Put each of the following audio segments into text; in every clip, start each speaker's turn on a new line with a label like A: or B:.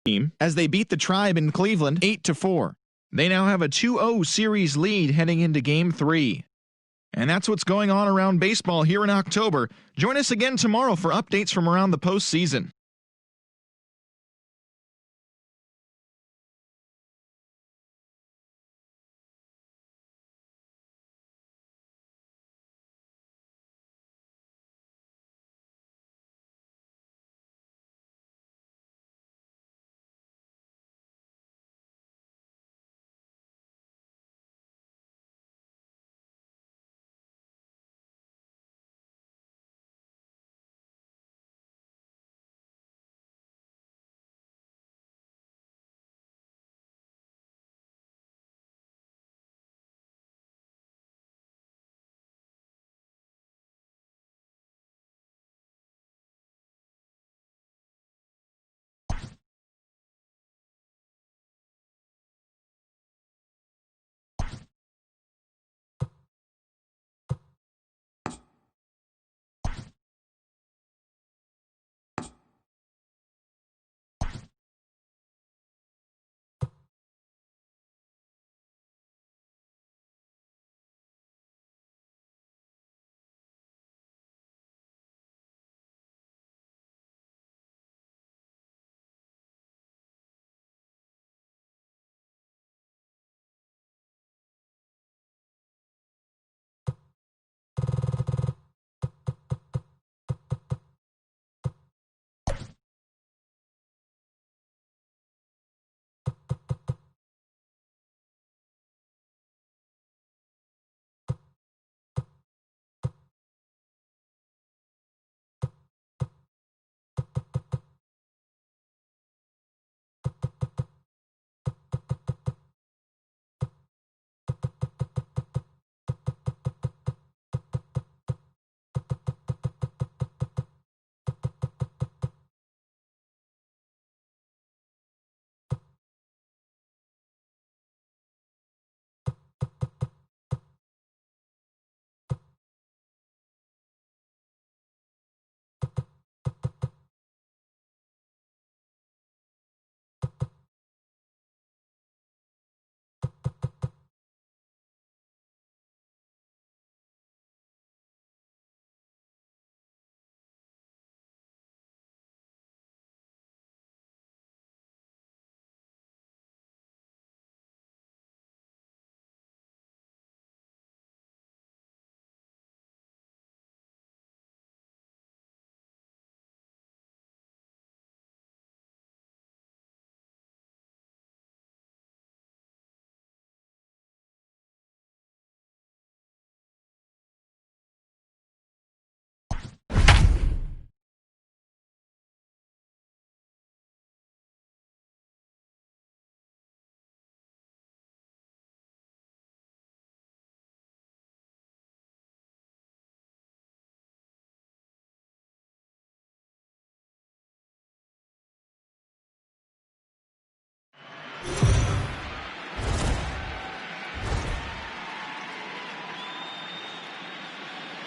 A: team as they beat the Tribe in Cleveland 8-4. They now have a 2-0 series lead heading into Game 3. And that's what's going on around baseball here in October. Join us again tomorrow for updates from around the postseason.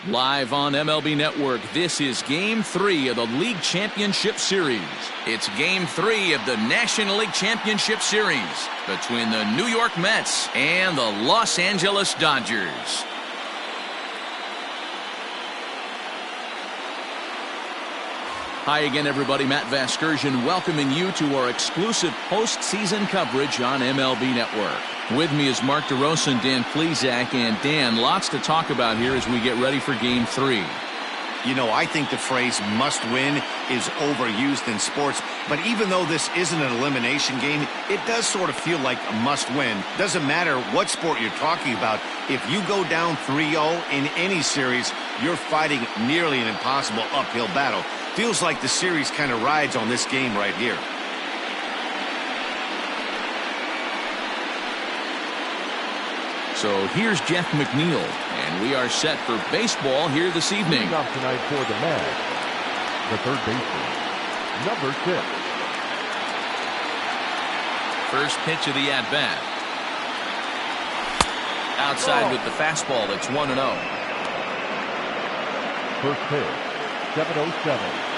B: Live on MLB Network, this is Game 3 of the League Championship Series. It's Game 3 of the National League Championship Series between the New York Mets and the Los Angeles Dodgers. Hi again, everybody. Matt Vasgersian welcoming you to our exclusive postseason coverage on MLB Network. With me is Mark DeRosa and Dan Plesac. And Dan, lots to talk about here as we get ready for Game 3.
C: You know, I think the phrase must win is overused in sports, but even though this isn't an elimination game, it does sort of feel like a must win. Doesn't matter what sport you're talking about. If you go down 3-0 in any series, you're fighting nearly an impossible uphill battle. Feels like the series kind of rides on this game right here.
B: So here's Jeff McNeil, and we are set for baseball here this evening.
D: Up tonight for the Mets, the third baseman, number 6.
B: First pitch of the at-bat. Outside with the fastball, that's 1-0.
D: First pitch, 7:07.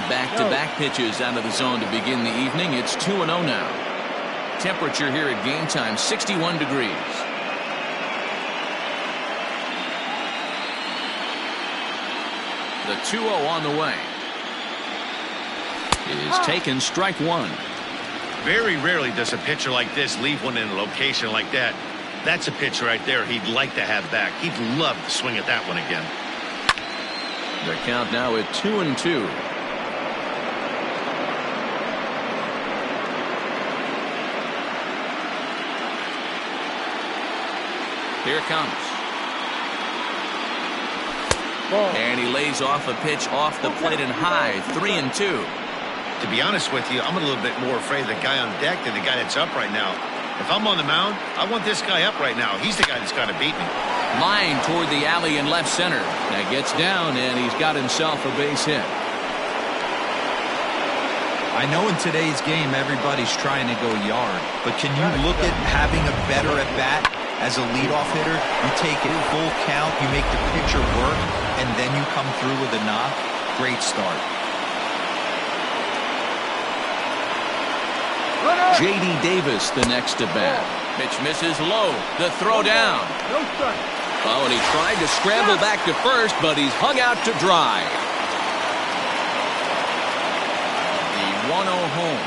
B: Back-to-back pitches out of the zone to begin the evening. It's 2-0 now. Temperature here at game time, 61 degrees. The 2-0 on the way. Is taken, strike one.
C: Very rarely does a pitcher like this leave one in a location like that. That's a pitch right there he'd like to have back. He'd love to swing at that one again.
B: The count now at 2-2. Here comes. And he lays off a pitch off the plate and high. 3-2.
C: To be honest with you, I'm a little bit more afraid of the guy on deck than the guy that's up right now. If I'm on the mound, I want this guy up right now. He's the guy that's got to beat me.
B: Line toward the alley in left center. That gets down, and he's got himself a base hit.
E: I know in today's game everybody's trying to go yard, but can you look at having a better at bat as a leadoff hitter? You take it full count, you make the pitcher work, and then you come through with a knock. Great start.
B: J.D. Davis the next to bat. Pitch misses low. The throw down. Oh, and he tried to scramble back to first, but he's hung out to dry. The 1-0 home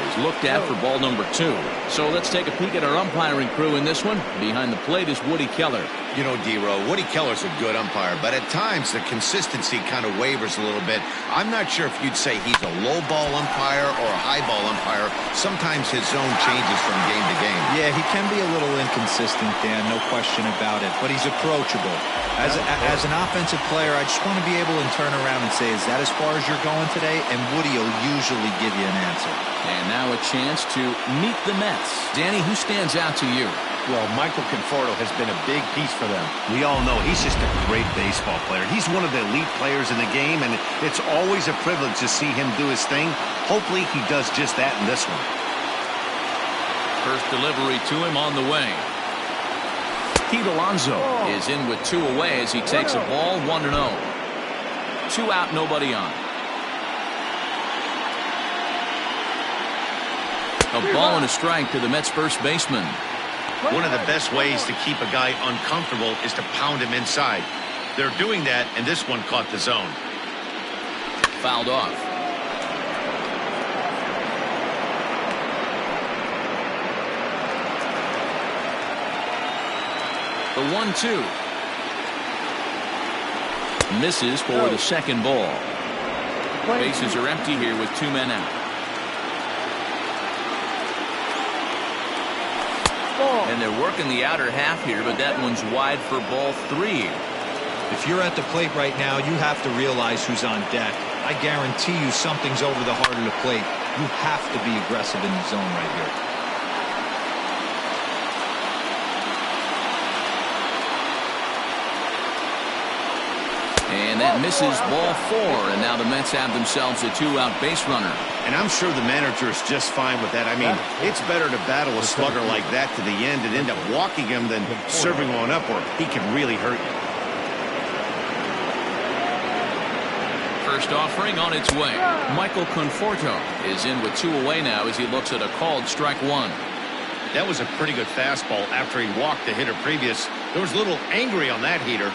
B: is looked at for ball number 2. So let's take a peek at our umpiring crew in this one. Behind the plate is Woody Keller.
C: You know, D-Row, Woody Keller's a good umpire, but at times the consistency kind of wavers a little bit. I'm not sure if you'd say he's a low ball umpire or a high ball umpire. Sometimes his zone changes from game to game.
E: Yeah, he can be a little inconsistent, Dan, no question about it, but he's approachable. As an offensive player, I just want to be able to turn around and say, is that as far as you're going today? And Woody will usually give you an answer.
B: And now a chance to meet the Mets. Danny, who stands out to you?
C: Well, Michael Conforto has been a big piece for them. We all know he's just a great baseball player. He's one of the elite players in the game, and it's always a privilege to see him do his thing. Hopefully he does just that in this one.
B: First delivery to him on the way. Pete Alonso is in with 2 away as he takes a ball, 1-0. 2 out, nobody on. A ball and a strike to the Mets first baseman.
C: One of the best ways to keep a guy uncomfortable is to pound him inside. They're doing that, and this one caught the zone.
B: Fouled off. The 1-2. Misses for the second ball. Bases are empty here with 2 men out. And they're working the outer half here, but that one's wide for ball 3.
E: If you're at the plate right now, you have to realize who's on deck. I guarantee you something's over the heart of the plate. You have to be aggressive in the zone right here.
B: And that misses ball 4, and now the Mets have themselves a 2-out base runner.
C: And I'm sure the manager is just fine with that. I mean, it's better to battle a slugger like that to the end and end up walking him than serving one up where he can really hurt you.
B: First offering on its way. Michael Conforto is in with 2 away now as he looks at a called strike 1.
C: That was a pretty good fastball after he walked the hitter previous. There was a little angry on that heater.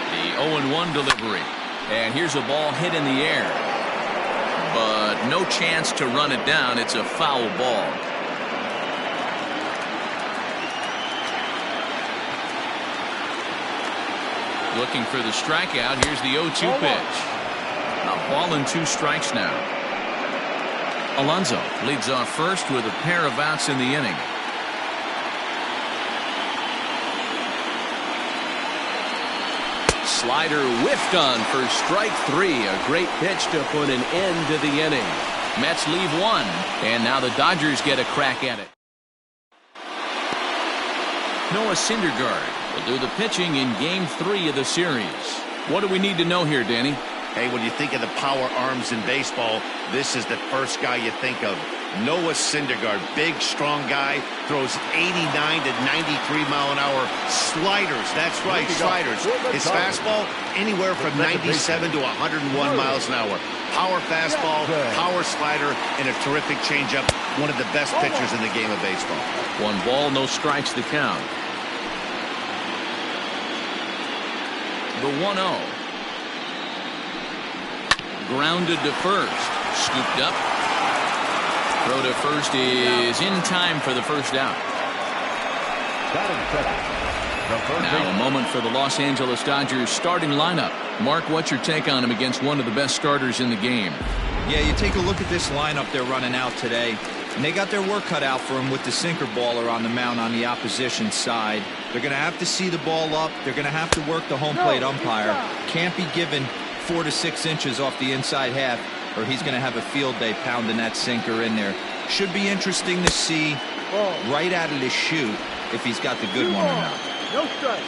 B: The 0-1 delivery. And here's a ball hit in the air. But no chance to run it down. It's a foul ball. Looking for the strikeout. Here's the 0-2 pitch. A ball and 2 strikes now. Alonso leads off first with a pair of outs in the inning. Slider whiffed on for strike 3. A great pitch to put an end to the inning. Mets leave 1, and now the Dodgers get a crack at it. Noah Syndergaard will do the pitching in Game 3 of the series. What do we need to know here, Danny?
C: Hey, when you think of the power arms in baseball, this is the first guy you think of. Noah Syndergaard, big, strong guy, throws 89 to 93 mile an hour sliders. That's right, sliders. His fastball, anywhere from 97 to 101 miles an hour. Power fastball, power slider, and a terrific changeup. One of the best pitchers in the game of baseball.
B: 1 ball, no strikes the count. The 1-0. Grounded to first. Scooped up. Throw to first is in time for the first out. Now a moment for the Los Angeles Dodgers starting lineup. Mark, what's your take on him against one of the best starters in the game?
E: Yeah, you take a look at this lineup they're running out today, and they got their work cut out for him with the sinker baller on the mound on the opposition side. They're going to have to see the ball up. They're going to have to work the home plate umpire. Can't be given 4 to 6 inches off the inside half, or he's going to have a field day pounding that sinker in there. Should be interesting to see right out of the chute if he's got the good one or not.
F: No strike.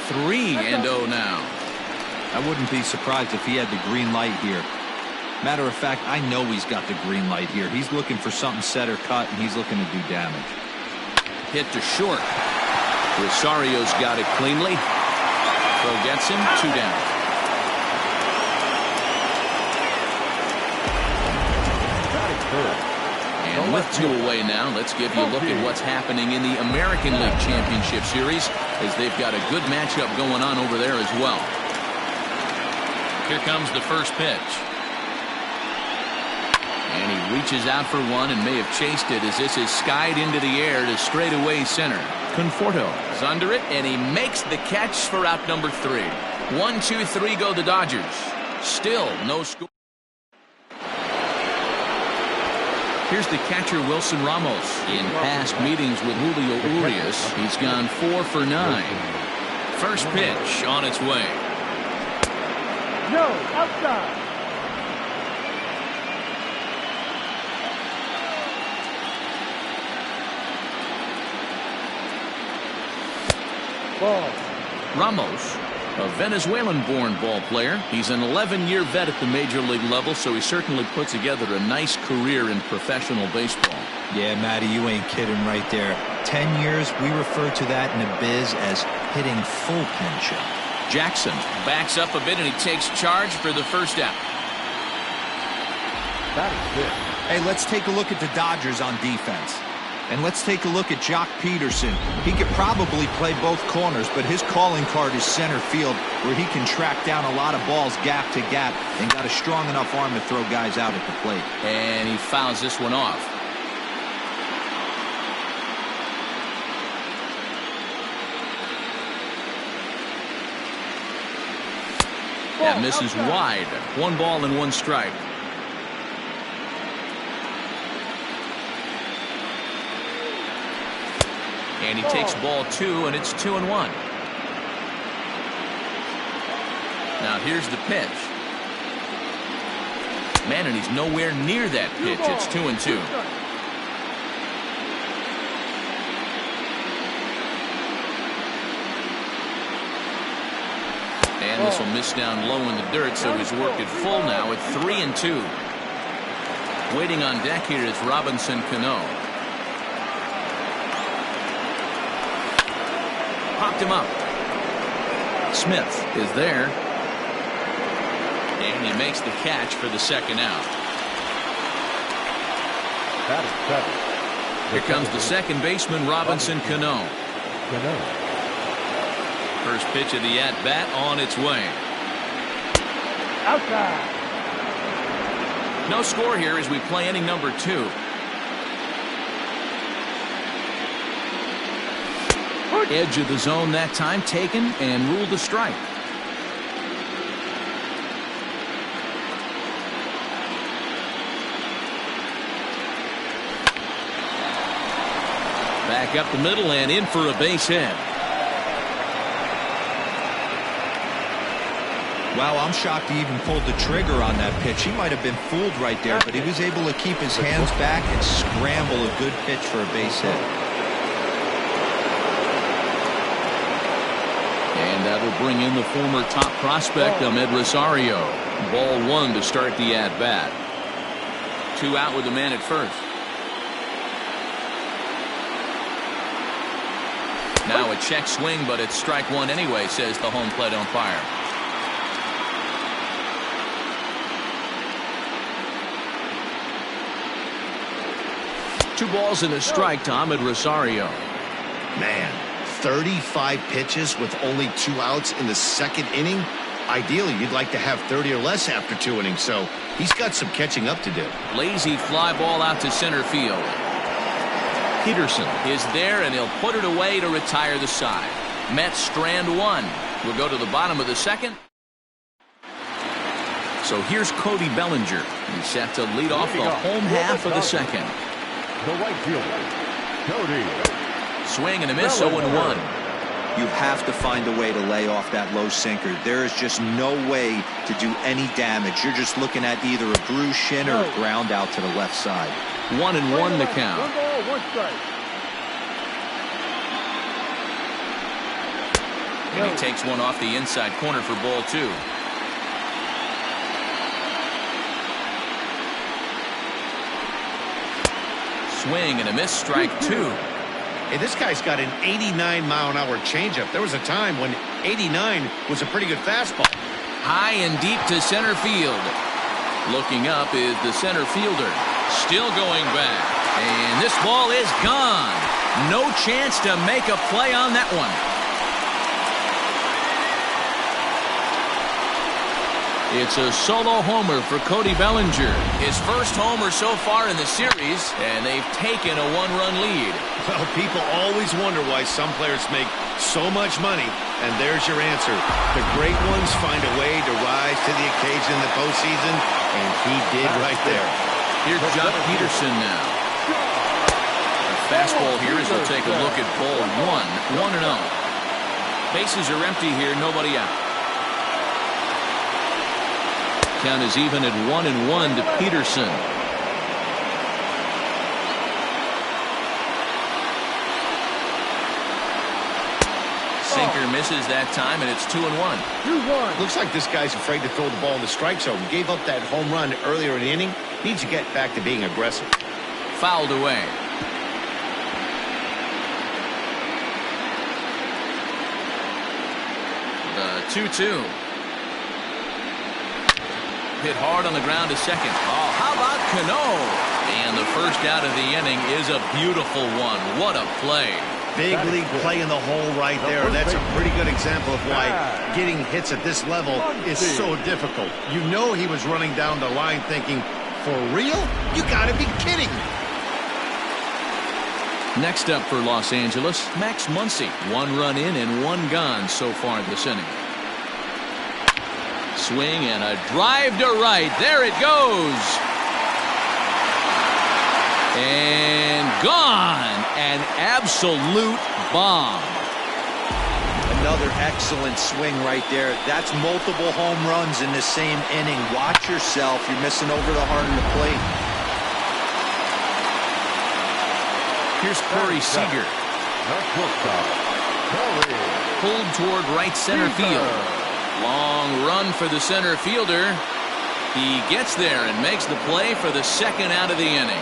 B: 3-0 now.
E: I wouldn't be surprised if he had the green light here. Matter of fact, I know he's got the green light here. He's looking for something set or cut, and he's looking to do damage.
B: Hit to short. Rosario's got it cleanly. Throw gets him. 2 down. And with 2 away now, let's give you a look at what's happening in the American League Championship Series, as they've got a good matchup going on over there as well. Here comes the first pitch. And he reaches out for one and may have chased it as this is skied into the air to straightaway center. Conforto is under it, and he makes the catch for out number 3. 1, 2, 3 go the Dodgers. Still no score. Here's the catcher, Wilson Ramos. In past meetings with Julio Urias, he's gone 4 for 9. First pitch on its way.
F: No, outside. Ball.
B: Ramos, a Venezuelan-born ball player. He's an 11-year vet at the major league level, so he certainly put together a nice career in professional baseball.
E: Yeah, Matty, you ain't kidding right there. 10 years, we refer to that in the biz as hitting full pinch.
B: Jackson backs up a bit, and he takes charge for the first out.
D: That is good.
E: Hey, let's take a look at the Dodgers on defense. And let's take a look at Jock Peterson. He could probably play both corners, but his calling card is center field, where he can track down a lot of balls gap to gap and got a strong enough arm to throw guys out at the plate.
B: And he fouls this one off. That misses wide. 1 ball and 1 strike. And he takes ball 2, and it's 2-1. Now here's the pitch. Man, and he's nowhere near that pitch. It's 2-2. And this will miss down low in the dirt, so he's worked it full now at 3-2. Waiting on deck here is Robinson Cano. Popped him up. Smith is there. And he makes the catch for the second out.
D: That is 7.
B: Here comes the second baseman, Robinson Cano. First pitch of the at-bat on its way.
F: Outside.
B: No score here as we play inning number 2. Edge of the zone that time taken and ruled a strike. Back up the middle and in for a base hit.
E: Wow, I'm shocked he even pulled the trigger on that pitch. He might have been fooled right there, but he was able to keep his hands back and scramble a good pitch for a base hit.
B: And that'll bring in the former top prospect, Ahmed Rosario. Ball one to start the at-bat. 2 out with the man at first. Now a check swing, but it's strike one anyway, says the home plate umpire. Two balls and a strike to Ahmed Rosario.
C: Man, 35 pitches with only 2 outs in the second inning. Ideally, you'd like to have 30 or less after 2 innings, so he's got some catching up to do.
B: Lazy fly ball out to center field. Peterson is there, and he'll put it away to retire the side. Mets strand one. We'll go to the bottom of the second. So here's Cody Bellinger. He's set to lead off the home half of the second.
D: The right fielder, Cody.
B: Swing and a miss, 0-1.
E: You have to find a way to lay off that low sinker. There is just no way to do any damage. You're just looking at either a bruised shin or a ground out to the left side.
B: 1-1 the count.
D: 1 ball, 1 strike.
B: And he takes one off the inside corner for ball 2. Swing and a miss, strike 2.
C: Hey, this guy's got an 89-mile-an-hour changeup. There was a time when 89 was a pretty good fastball.
B: High and deep to center field. Looking up is the center fielder. Still going back. And this ball is gone. No chance to make a play on that one. It's a solo homer for Cody Bellinger. His first homer so far in the series, and they've taken a 1-run lead.
C: Well, people always wonder why some players make so much money, and there's your answer. The great ones find a way to rise to the occasion in the postseason, and he did right there.
B: Here's Jock Peterson now. A fastball here as we'll take a look at ball 1, 1-0. Bases are empty here, nobody out. Count is even at 1-1 to Peterson. Sinker misses that time, and it's 2-1.
C: Looks like this guy's afraid to throw the ball in the strike zone. Gave up that home run earlier in the inning. Needs to get back to being aggressive.
B: Fouled away. The 2-2. Hit hard on the ground to second. Oh, how about Cano? And the first out of the inning is a beautiful one. What a play.
C: Big league play in the hole right there. That's a pretty good example of why getting hits at this level is so difficult. You know he was running down the line thinking, for real? You gotta be kidding me.
B: Next up for Los Angeles, Max Muncy. 1 run in and 1 gone so far this inning. Swing and a drive to right. There it goes. And gone. An absolute bomb.
E: Another excellent swing right there. That's multiple home runs in the same inning. Watch yourself. You're missing over the heart of the plate.
B: Here's Corey Seager. Pulled toward right center field. Long run for the center fielder. He gets there and makes the play for the second out of the inning.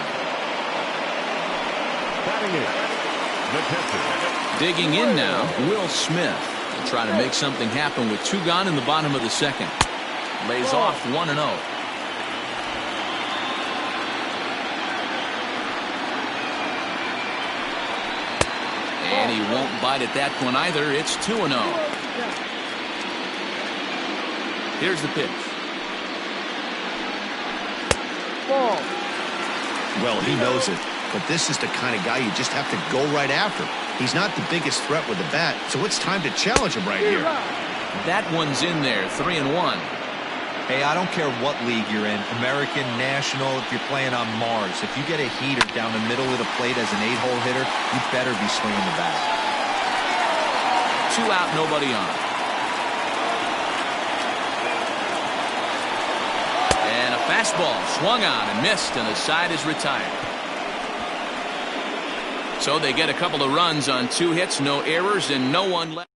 B: Digging in now, Will Smith. He'll try to make something happen with 2 gone in the bottom of the second. Lays off 1-0. And he won't bite at that one either. It's 2-0. Here's the pitch.
C: Well, he knows it, but this is the kind of guy you just have to go right after. He's not the biggest threat with the bat, so it's time to challenge him right here.
B: That one's in there, 3-1.
E: Hey, I don't care what league you're in, American, National, if you're playing on Mars. If you get a heater down the middle of the plate as an 8-hole hitter, you better be swinging the bat.
B: 2 out, nobody on. And a fastball swung on and missed, and the side is retired. So they get a couple of runs on 2 hits, no errors, and no one left.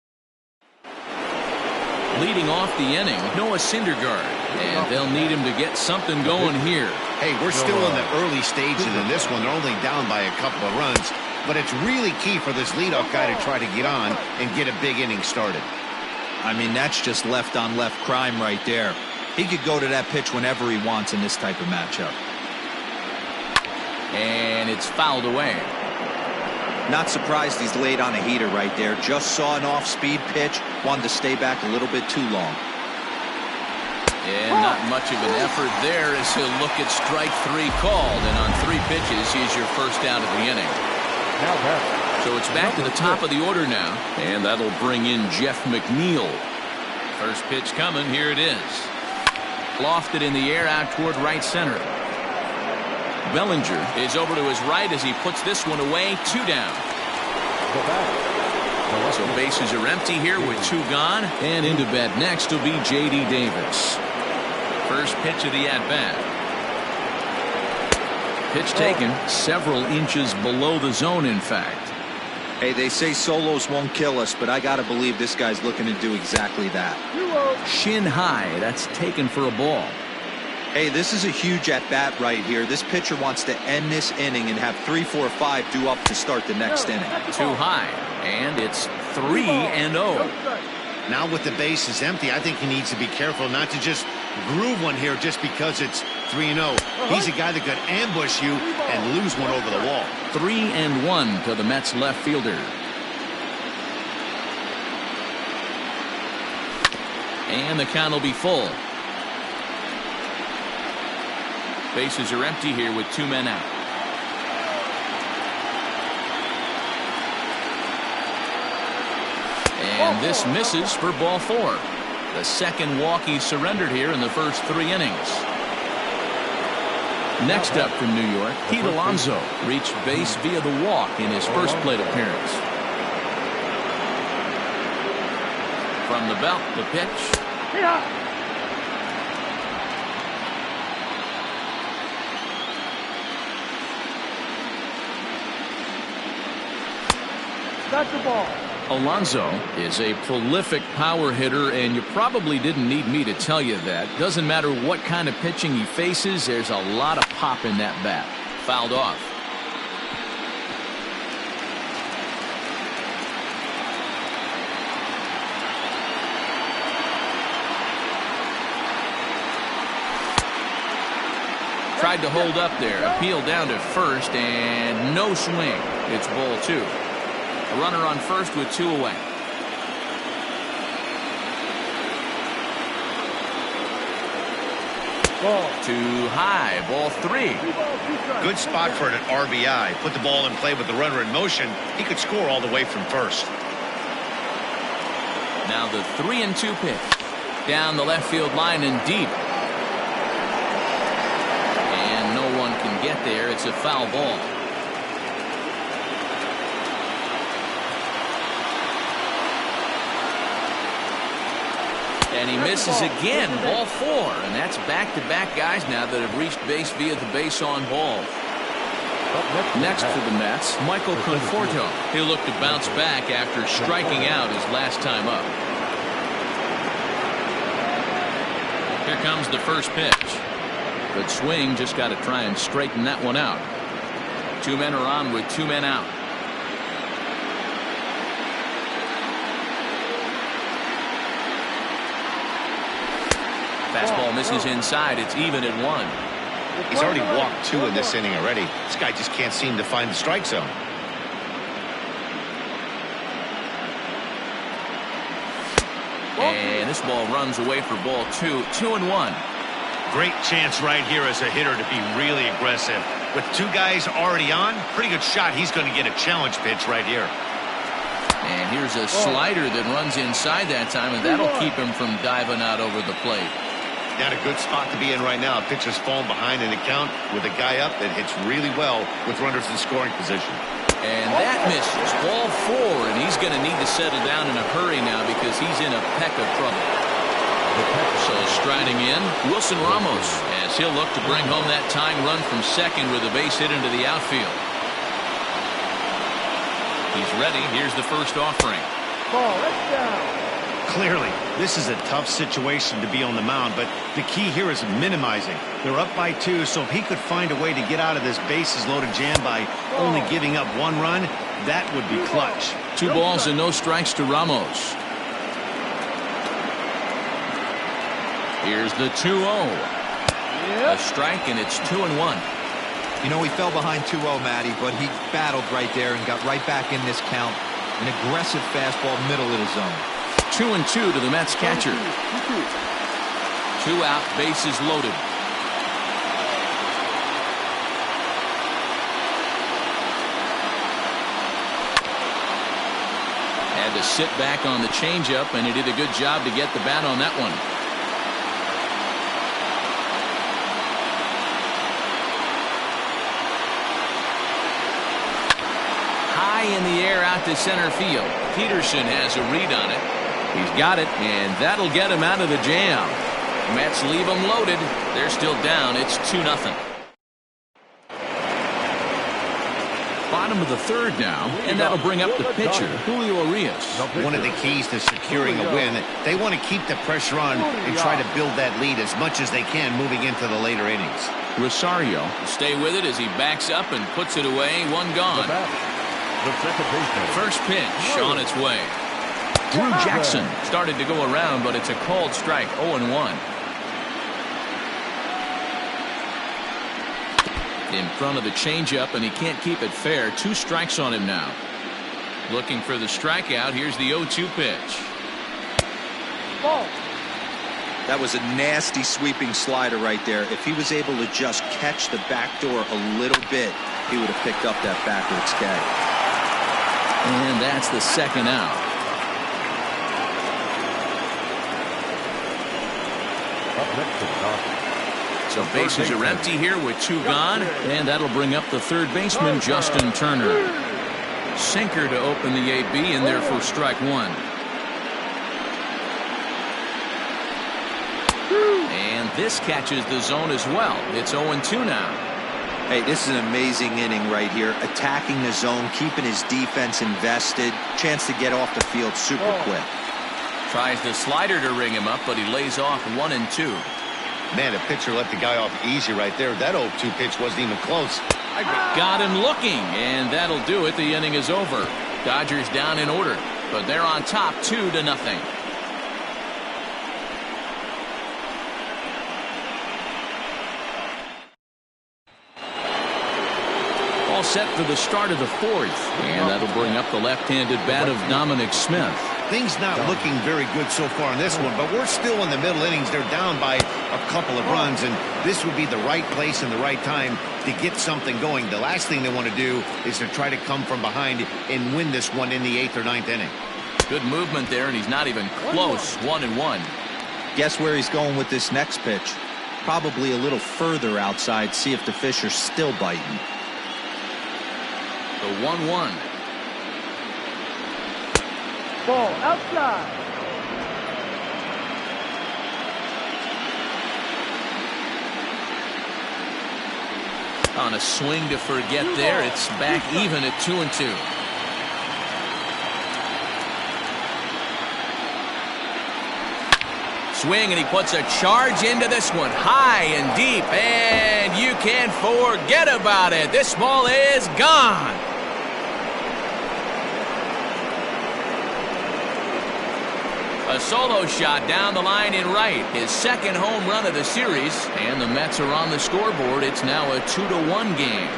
B: Leading off the inning, Noah Syndergaard. And they'll need him to get something going here.
C: Hey, we're still in the early stages in this one. They're only down by a couple of runs. But it's really key for this leadoff guy to try to get on and get a big inning started.
E: I mean, that's just left-on-left crime right there. He could go to that pitch whenever he wants in this type of matchup.
B: And it's fouled away.
E: Not surprised he's laid on a heater right there. Just saw an off-speed pitch. Wanted to stay back a little bit too long.
B: And not much of an effort there as he'll look at strike 3 called. And on 3 pitches, he's your first out of the inning. So it's back to the top of the order now. And that'll bring in Jeff McNeil. First pitch coming. Here it is. Lofted in the air out toward right center. Bellinger is over to his right as he puts this one away. 2 down. So bases are empty here with 2 gone. And into bat next will be J.D. Davis. First pitch of the at-bat. Pitch taken several inches below the zone, in fact.
E: Hey, they say solos won't kill us, but I got to believe this guy's looking to do exactly that.
B: Shin high. That's taken for a ball.
E: Hey, this is a huge at-bat right here. This pitcher wants to end this inning and have 3, 4, 5 due up to start the next inning.
B: Too high. And it's 3-0.
C: Now with the bases empty, I think he needs to be careful not to just groove one here just because it's 3-0. He's a guy that could ambush you and lose one over the wall.
B: 3-1 to the Mets left fielder. And the count will be full. Bases are empty here with 2 men out. And this misses for ball 4. The second walk he surrendered here in the first 3 innings. Next up from New York, Pete Alonso reached base via the walk in his first plate appearance. From the belt, the pitch.
F: That's the ball.
B: Alonso is a prolific power hitter, and you probably didn't need me to tell you that. Doesn't matter what kind of pitching he faces, there's a lot of pop in that bat. Fouled off. Tried to hold up there. Appeal down to first, and no swing. It's ball 2. A runner on first with 2 away.
F: Ball.
B: Too high. Ball 3.
C: Good spot for an RBI. Put the ball in play with the runner in motion. He could score all the way from first.
B: Now the 3-2 pitch. Down the left field line and deep. And no one can get there. It's a foul ball. And he misses again. Ball 4. And that's back-to-back guys now that have reached base via the base on ball. Next for the Mets, Michael Conforto. He'll look to bounce back after striking out his last time up. Here comes the first pitch. Good swing. Just got to try and straighten that one out. 2 men are on with 2 men out. Fastball misses inside. It's even at 1.
C: He's already walked 2 in this inning already. This guy just can't seem to find the strike zone.
B: And this ball runs away for ball 2. 2-1.
C: Great chance right here as a hitter to be really aggressive. With 2 guys already on, pretty good shot. He's going to get a challenge pitch right here.
B: And here's a slider that runs inside that time, and that'll keep him from diving out over the plate.
C: Not a good spot to be in right now. A pitcher's falling behind in the count with a guy up that hits really well with runners in scoring position.
B: And that misses. Ball 4, and he's going to need to settle down in a hurry now because he's in a peck of trouble. So striding in, Wilson Ramos, as he'll look to bring home that tying run from second with a base hit into the outfield. He's ready. Here's the first offering.
F: Ball, that's down.
C: Clearly, this is a tough situation to be on the mound, but the key here is minimizing. They're up by 2, so if he could find a way to get out of this bases-loaded jam by only giving up 1 run, that would be clutch.
B: 2 balls and no strikes to Ramos. Here's the 2-0. A strike, and it's 2-1.
E: You know, he fell behind 2-0, Matty, but he battled right there and got right back in this count. An aggressive fastball middle of the zone.
B: 2-2 to the Mets catcher. 2 out, bases loaded. Had to sit back on the changeup, and he did a good job to get the bat on that one. High in the air out to center field. Peterson has a read on it. He's got it, and that'll get him out of the jam. Mets leave them loaded. They're still down. It's 2-0. Bottom of the 3rd now, and that'll bring up the pitcher, Julio Urias.
C: One of the keys to securing a win, they want to keep the pressure on and try to build that lead as much as they can moving into the later innings.
B: Rosario will stay with it as he backs up and puts it away. 1 gone. First pitch on its way. Drew Jackson started to go around, but it's a called strike. 0-1. In front of the changeup, and he can't keep it fair. 2 strikes on him now. Looking for the strikeout. Here's the 0-2 pitch.
E: Ball. That was a nasty sweeping slider right there. If he was able to just catch the back door a little bit, he would have picked up that backwards catch.
B: And that's the 2nd out. So bases are empty here with 2 gone, and that'll bring up the 3rd baseman, Justin Turner. Sinker to open the AB, and there for strike 1. And this catches the zone as well. It's 0-2 now.
E: Hey, this is an amazing inning right here. Attacking the zone, keeping his defense invested. Chance to get off the field super quick.
B: Tries the slider to ring him up, but he lays off 1-2.
C: Man, a pitcher let the guy off easy right there. That 0-2 pitch wasn't even close.
B: Got him looking, and that'll do it. The inning is over. Dodgers down in order, but they're on top 2-0. All set for the start of the 4th, and that'll bring up the left-handed bat of Dominic Smith.
C: Things not looking very good so far in this one, but we're still in the middle innings. They're down by a couple of runs, and this would be the right place and the right time to get something going. The last thing they want to do is to try to come from behind and win this one in the 8th or 9th inning.
B: Good movement there, and he's not even close. 1-1.
E: Guess where he's going with this next pitch? Probably a little further outside. See if the fish are still biting.
B: The 1-1.
F: Ball outside.
B: On a swing to forget there, it's back even at 2-2. Swing, and he puts a charge into this one, high and deep, and you can't forget about it. This ball is gone. A solo shot down the line in right. His 2nd home run of the series. And the Mets are on the scoreboard. It's now a 2-1 game.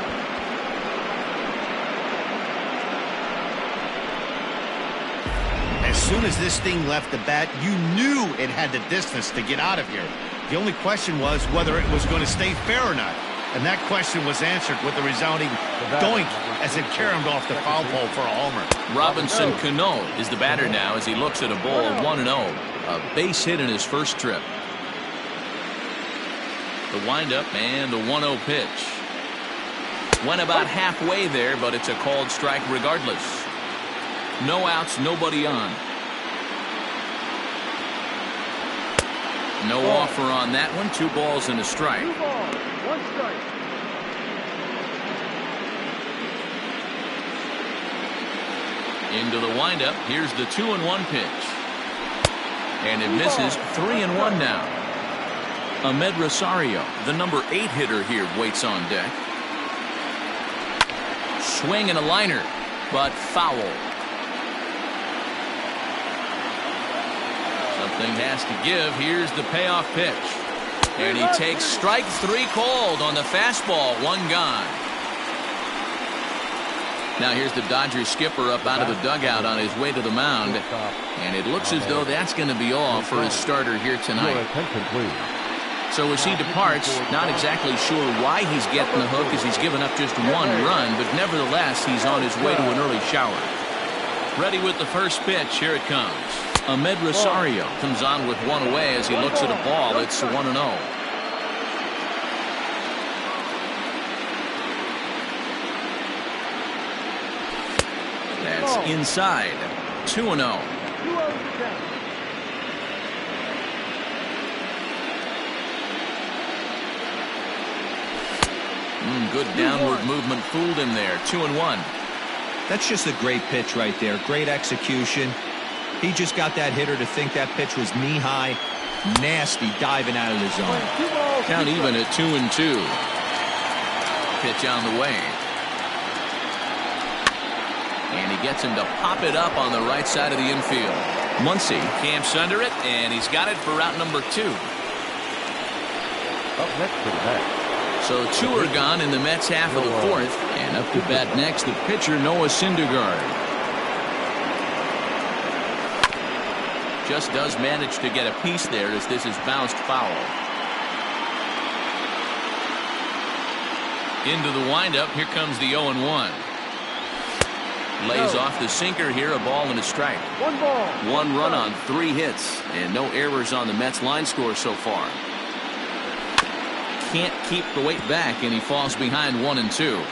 C: As soon as this thing left the bat, you knew it had the distance to get out of here. The only question was whether it was going to stay fair or not. And that question was answered with a resounding doink as it caromed off the foul pole for a homer.
B: Robinson Cano is the batter now as he looks at a ball 1-0. A base hit in his first trip. The windup and the 1-0 pitch. Went about halfway there, but it's a called strike regardless. No outs, nobody on. No offer on that one. 2 balls and a strike.
F: 2 balls, 1 strike.
B: Into the windup. Here's the 2-1 pitch. And it misses. 3-1 now. Ahmed Rosario, the number 8 hitter here, waits on deck. Swing and a liner, but foul. Something has to give. Here's the payoff pitch. And he takes strike 3 called on the fastball. 1 gone. Now here's the Dodgers skipper up out of the dugout on his way to the mound. And it looks as though that's going to be all for his starter here tonight. So as he departs, not exactly sure why he's getting the hook, as he's given up just 1 run, but nevertheless he's on his way to an early shower. Ready with the first pitch. Here it comes. Ahmed Rosario comes on with 1 away as he looks at a ball. It's 1-0. That's inside. 2-0. Good downward movement fooled him there. 2-1.
E: That's just a great pitch right there. Great execution. He just got that hitter to think that pitch was knee-high. Nasty diving out of the zone.
B: Count even at 2-2. Pitch on the way. And he gets him to pop it up on the right side of the infield. Muncy camps under it, and he's got it for route number 2.
D: Up next to the Mets.
B: So 2 are gone in the Mets half of the 4th. And up to bat next, the pitcher, Noah Syndergaard. Just does manage to get a piece there as this is bounced foul. Into the windup. Here comes the 0-1. Lays off the sinker here. A ball and a strike.
F: 1 ball.
B: 1 run on 3 hits. And no errors on the Mets line score so far. Can't keep the weight back, and he falls behind 1-2.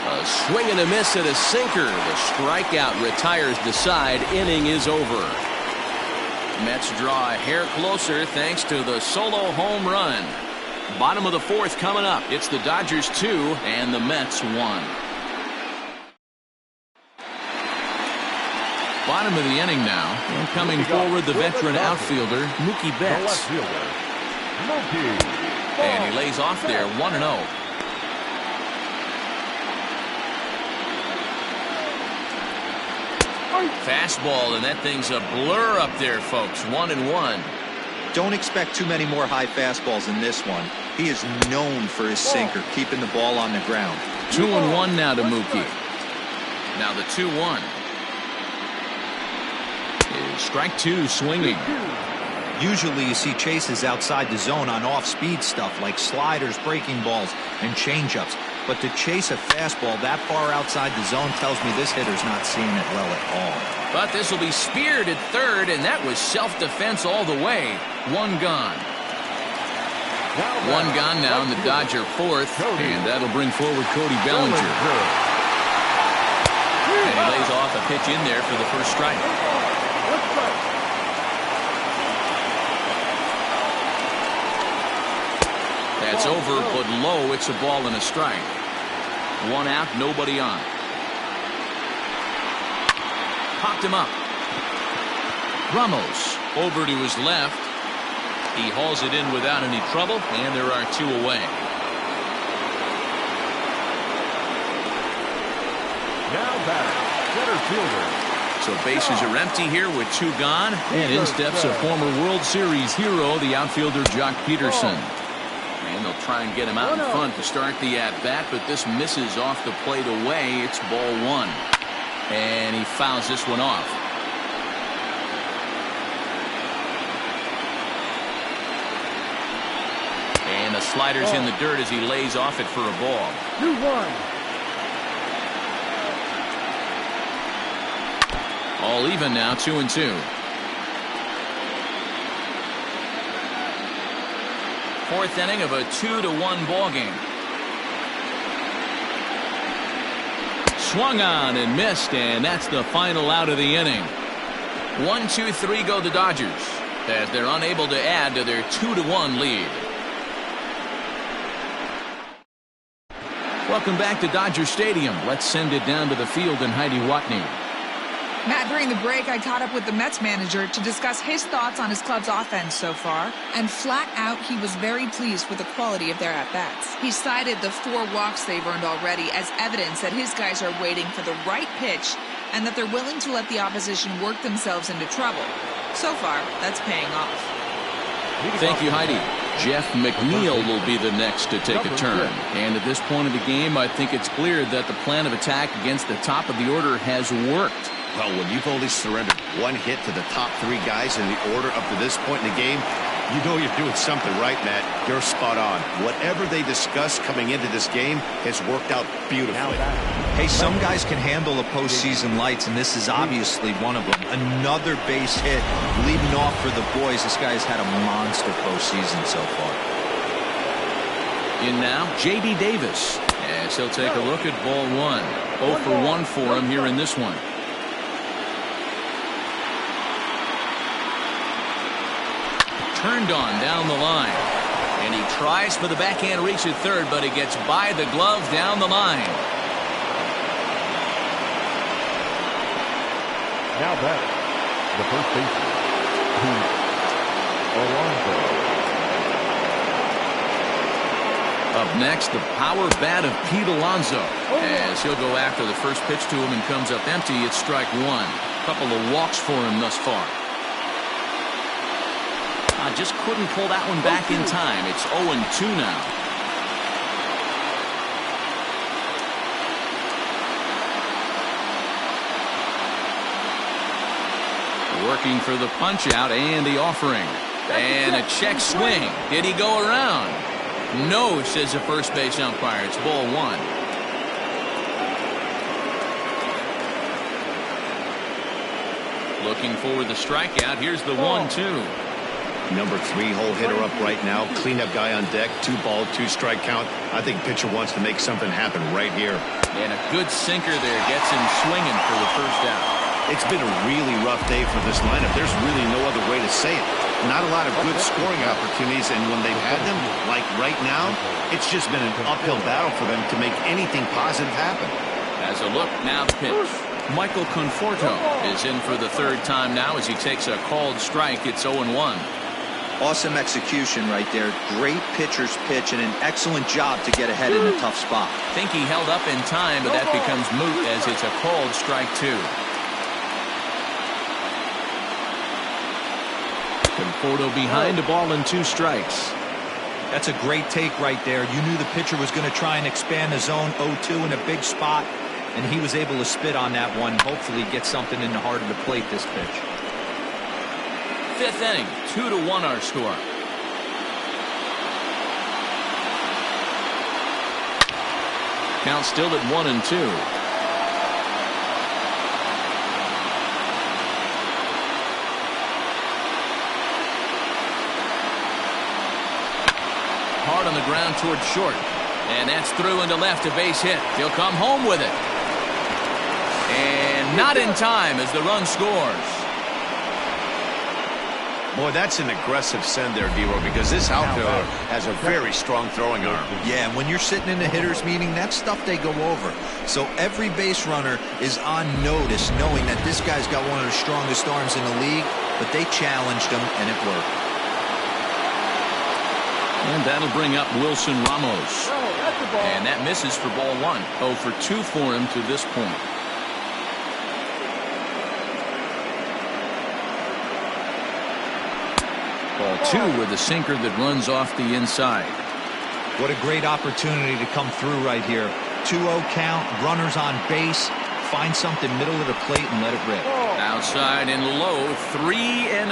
B: A swing and a miss at a sinker. The strikeout retires the side. Inning is over. Mets draw a hair closer thanks to the solo home run. Bottom of the 4th coming up. It's the Dodgers 2 and the Mets 1. Bottom of the inning now. And coming forward, the veteran outfielder, Mookie Betts. And he lays off there, 1-0. Fastball, and that thing's a blur up there, folks. 1-1.
E: Don't expect too many more high fastballs in this one. He is known for his sinker, keeping the ball on the ground.
B: 2-1 now to Mookie. Now the 2-1. Strike 2 swinging.
E: Usually you see chases outside the zone on off-speed stuff like sliders, breaking balls, and changeups. But to chase a fastball that far outside the zone tells me this hitter's not seeing it well at all.
B: But this will be speared at 3rd, and that was self-defense all the way. 1 gone. 1 gone now in the Dodger 4th, and that'll bring forward Cody Bellinger. And he lays off a pitch in there for the first strike. That's over, but low. It's a ball and a strike. 1 out, nobody on. Popped him up. Ramos over to his left. He hauls it in without any trouble, and there are 2 away.
D: Now batter, center fielder.
B: So bases are empty here with 2 gone, and in steps a former World Series hero, the outfielder Jock Peterson. And they'll try and get him out in front to start the at-bat, but this misses off the plate away. It's ball 1. And he fouls this one off. And the slider's in the dirt as he lays off it for a ball.
F: 2-1.
B: All even now, 2-2. 4th inning of a 2-1 ball game. Swung on and missed, and that's the final out of the inning. 1-2-3 go the Dodgers as they're unable to add to their 2-1 lead. Welcome back to Dodger Stadium. Let's send it down to the field and Heidi Watney.
G: Matt, during the break, I caught up with the Mets manager to discuss his thoughts on his club's offense so far. And flat out, he was very pleased with the quality of their at-bats. He cited the 4 walks they've earned already as evidence that his guys are waiting for the right pitch and that they're willing to let the opposition work themselves into trouble. So far, that's paying off.
B: Thank you, Heidi. Jeff McNeil will be the next to take a turn. And at this point of the game, I think it's clear that the plan of attack against the top of the order has worked.
C: Well, when you've only surrendered 1 hit to the top 3 guys in the order up to this point in the game, you know you're doing something right, Matt. You're spot on. Whatever they discussed coming into this game has worked out beautifully.
E: Hey, some guys can handle the postseason lights, and this is obviously one of them. Another base hit leading off for the boys. This guy's had a monster postseason so far.
B: In now, J.D. Davis, as he'll take a look at ball 1. 0 for 1 for him here in this one. Turned on down the line. And he tries for the backhand reach at third, but he gets by the glove down the line.
D: Now batting, the first baseman, Alonso.
B: Up next, the power bat of Pete Alonso. As he'll go after the first pitch to him and comes up empty, it's strike 1. Couple of walks for him thus far. Just couldn't pull that one back in time. It's 0-2 now. Working for the punch out and the offering. And a check swing. Did he go around? No, says the first base umpire. It's ball 1. Looking for the strikeout. Here's the 1-2.
C: Number 3 hole hitter up right now. Cleanup guy on deck. 2 ball, 2 strike count. I think pitcher wants to make something happen right here.
B: And a good sinker there gets him swinging for the first out.
C: It's been a really rough day for this lineup. There's really no other way to say it. Not a lot of good scoring opportunities, and when they've had them, like right now, it's just been an uphill battle for them to make anything positive happen.
B: As a look, now the pitch. Michael Conforto is in for the 3rd time now as he takes a called strike. It's 0-1.
E: Awesome execution right there. Great pitcher's pitch and an excellent job to get ahead in a tough spot.
B: Think he held up in time, but that becomes moot as it's a called strike 2. Conforto behind, a ball and 2 strikes.
E: That's a great take right there. You knew the pitcher was going to try and expand the zone. 0-2 in a big spot, and he was able to spit on that one. Hopefully get something in the heart of the plate this pitch.
B: 5th inning, 2-1 our score. Count still at 1-2. Hard on the ground toward short. And that's through into left, a base hit. He'll come home with it. And not in time as the run scores.
C: Boy, that's an aggressive send there, D-Roy, because this outfielder has a very strong throwing arm.
E: Yeah, and when you're sitting in a hitter's meeting, that's stuff they go over. So every base runner is on notice, knowing that this guy's got one of the strongest arms in the league, but they challenged him, and it worked.
B: And that'll bring up Wilson Ramos. And that misses for ball 1. 0 for 2 for him to this point. Ball 2 with a sinker that runs off the inside.
E: What a great opportunity to come through right here. 2-0 count, runners on base. Find something middle of the plate and let it rip.
B: Outside and low, 3-0.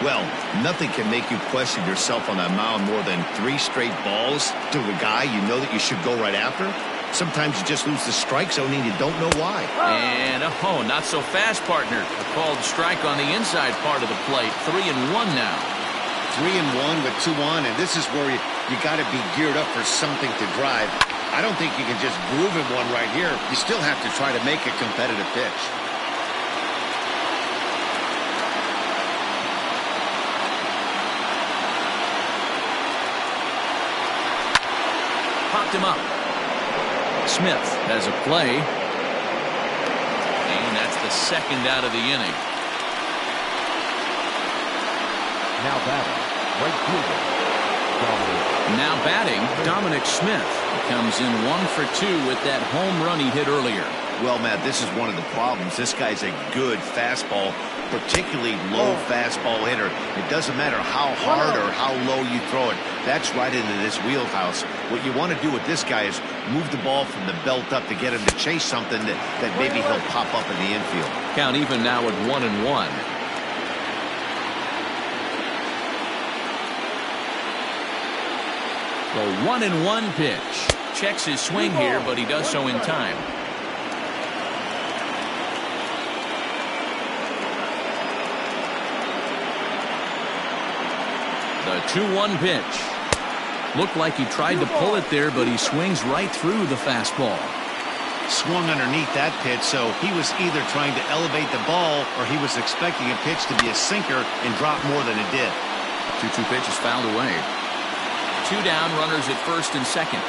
C: Well, nothing can make you question yourself on that mound more than 3 straight balls to a guy you know that you should go right after. Sometimes you just lose the strike zone and you don't know why.
B: And not so fast, partner. A called strike on the inside part of the plate. 3-1 now.
C: 3-1 with 2 on, and this is where you got to be geared up for something to drive. I don't think you can just groove in one right here. You still have to try to make a competitive pitch.
B: Popped him up. Smith has a play. And that's the second out of the inning.
D: Now batting, right fielder,
B: Now batting, Dominic Smith. He comes in 1 for 2 with that home run he hit earlier.
C: Well, Matt, this is one of the problems. This guy's a good fastball, particularly low fastball hitter. It doesn't matter how hard or how low you throw it. That's right into this wheelhouse. What you want to do with this guy is move the ball from the belt up to get him to chase something that maybe he'll pop up in the infield.
B: Count even now at 1-1. The 1-1 pitch. Checks his swing here, but he does so in time. The 2-1 pitch. Looked like he tried to pull it there, but he swings right through the fastball.
C: Swung underneath that pitch, so he was either trying to elevate the ball or he was expecting a pitch to be a sinker and drop more than it did.
B: 2-2 pitch is fouled away. 2 down, runners at first and second.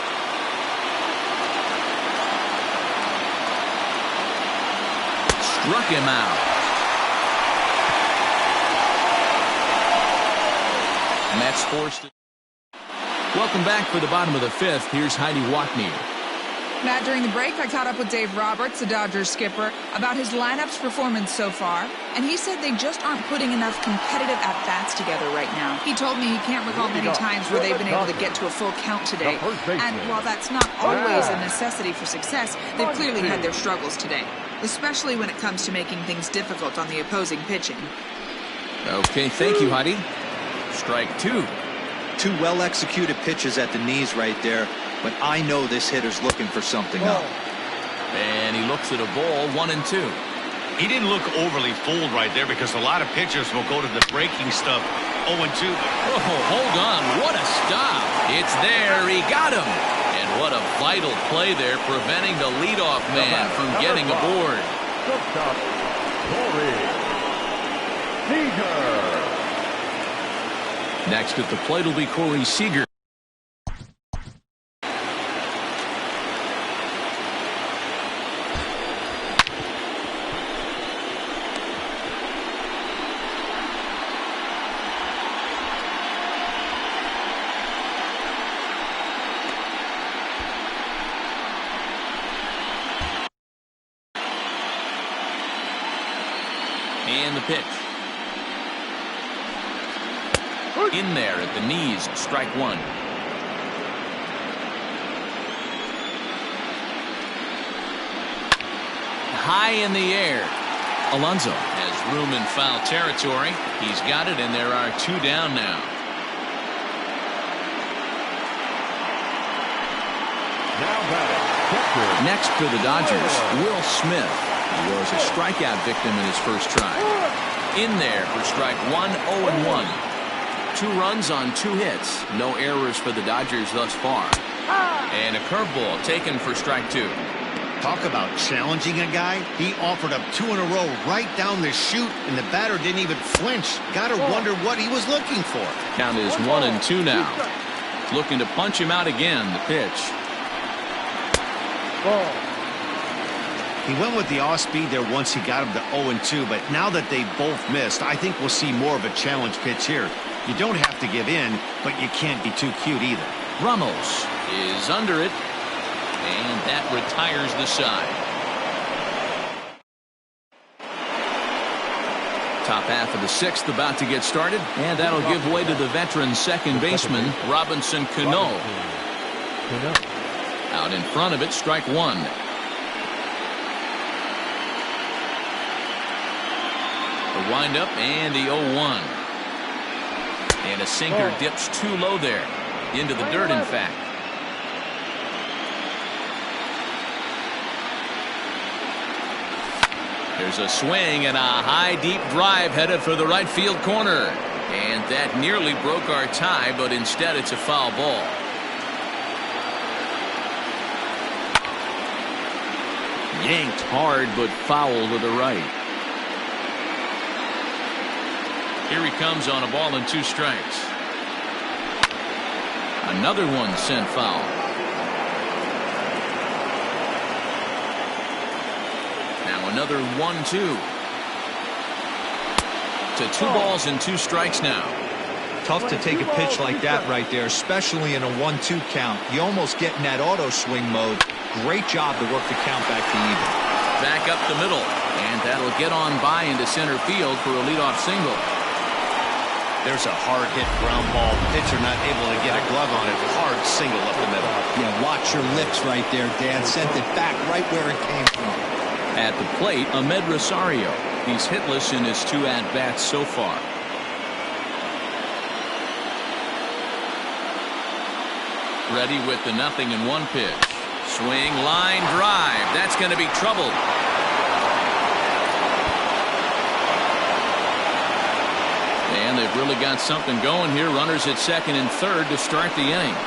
B: Struck him out. Mets forced it. Welcome back for the bottom of the 5th. Here's Heidi Watney.
G: Matt, during the break, I caught up with Dave Roberts, the Dodgers skipper, about his lineup's performance so far, and he said they just aren't putting enough competitive at-bats together right now. He told me he can't recall many times where they've been able to get to a full count today. And while that's not always a necessity for success, they've clearly had their struggles today, especially when it comes to making things difficult on the opposing pitching.
B: Okay, thank you, Heidi. Strike 2.
E: 2 well-executed pitches at the knees right there. But I know this hitter's looking for something up.
B: And he looks at a ball, 1-2.
C: He didn't look overly fooled right there because a lot of pitchers will go to the breaking stuff 0-2.
B: Oh, hold on. What a stop. It's there. He got him. And what a vital play there, preventing the leadoff man from getting aboard.
D: shortstop, Corey Seager.
B: Next at the plate will be Corey Seager. And the pitch. In there at the knees, strike 1. High in the air. Alonso has room in foul territory. He's got it, and there are 2 down now.
D: Now batting,
B: Next for the Dodgers, Will Smith. He was a strikeout victim in his first try. In there for strike 1, 0-1. 2 runs on 2 hits. No errors for the Dodgers thus far. And a curveball taken for strike 2.
C: Talk about challenging a guy. He offered up 2 in a row right down the chute, and the batter didn't even flinch. Gotta wonder what he was looking for.
B: Count is 1-2 now. Looking to punch him out again. The pitch.
C: He went with the off-speed there once he got him to 0-2, but now that they both missed, I think we'll see more of a challenge pitch here. You don't have to give in, but you can't be too cute either.
B: Ramos is under it, and that retires the side. Top half of the 6th about to get started, and that'll give way to the veteran second baseman, Robinson Cano. Out in front of it, strike 1. The windup and the 0-1. And a sinker dips too low there. Into the dirt, in fact. There's a swing and a high deep drive headed for the right field corner. And that nearly broke our tie, but instead it's a foul ball. Yanked hard, but foul to the right. Here he comes on a ball and 2 strikes. Another one sent foul. Another 1-2. To 2 balls and 2 strikes now.
E: Tough to take a pitch like that right there, especially in a 1-2 count. You almost get in that auto swing mode. Great job to work the count back to even.
B: Back up the middle, and that'll get on by into center field for a leadoff single.
C: There's a hard hit ground ball. Pitcher not able to get a glove on it. Hard single up the middle.
E: Yeah, watch your lips right there, Dan. Sent it back right where it came from.
B: At the plate, Ahmed Rosario. He's hitless in his 2 at-bats so far. Ready with the 0-1 pitch. Swing, line, drive. That's going to be trouble. And they've really got something going here. Runners at second and third to start the inning.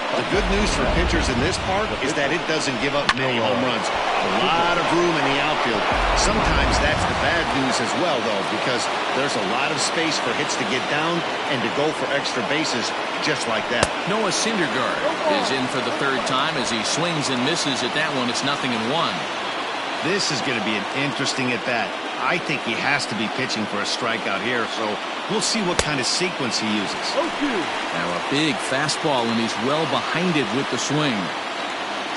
C: The good news for pitchers in this park is that it doesn't give up many home runs. A lot of room in the outfield. Sometimes that's the bad news as well, though, because there's a lot of space for hits to get down and to go for extra bases just like that.
B: Noah Syndergaard is in for the 3rd time as he swings and misses at that one. It's 0-1.
C: This is going to be an interesting at-bat. I think he has to be pitching for a strikeout here, so we'll see what kind of sequence he uses.
B: Now a big fastball, and he's well behind it with the swing.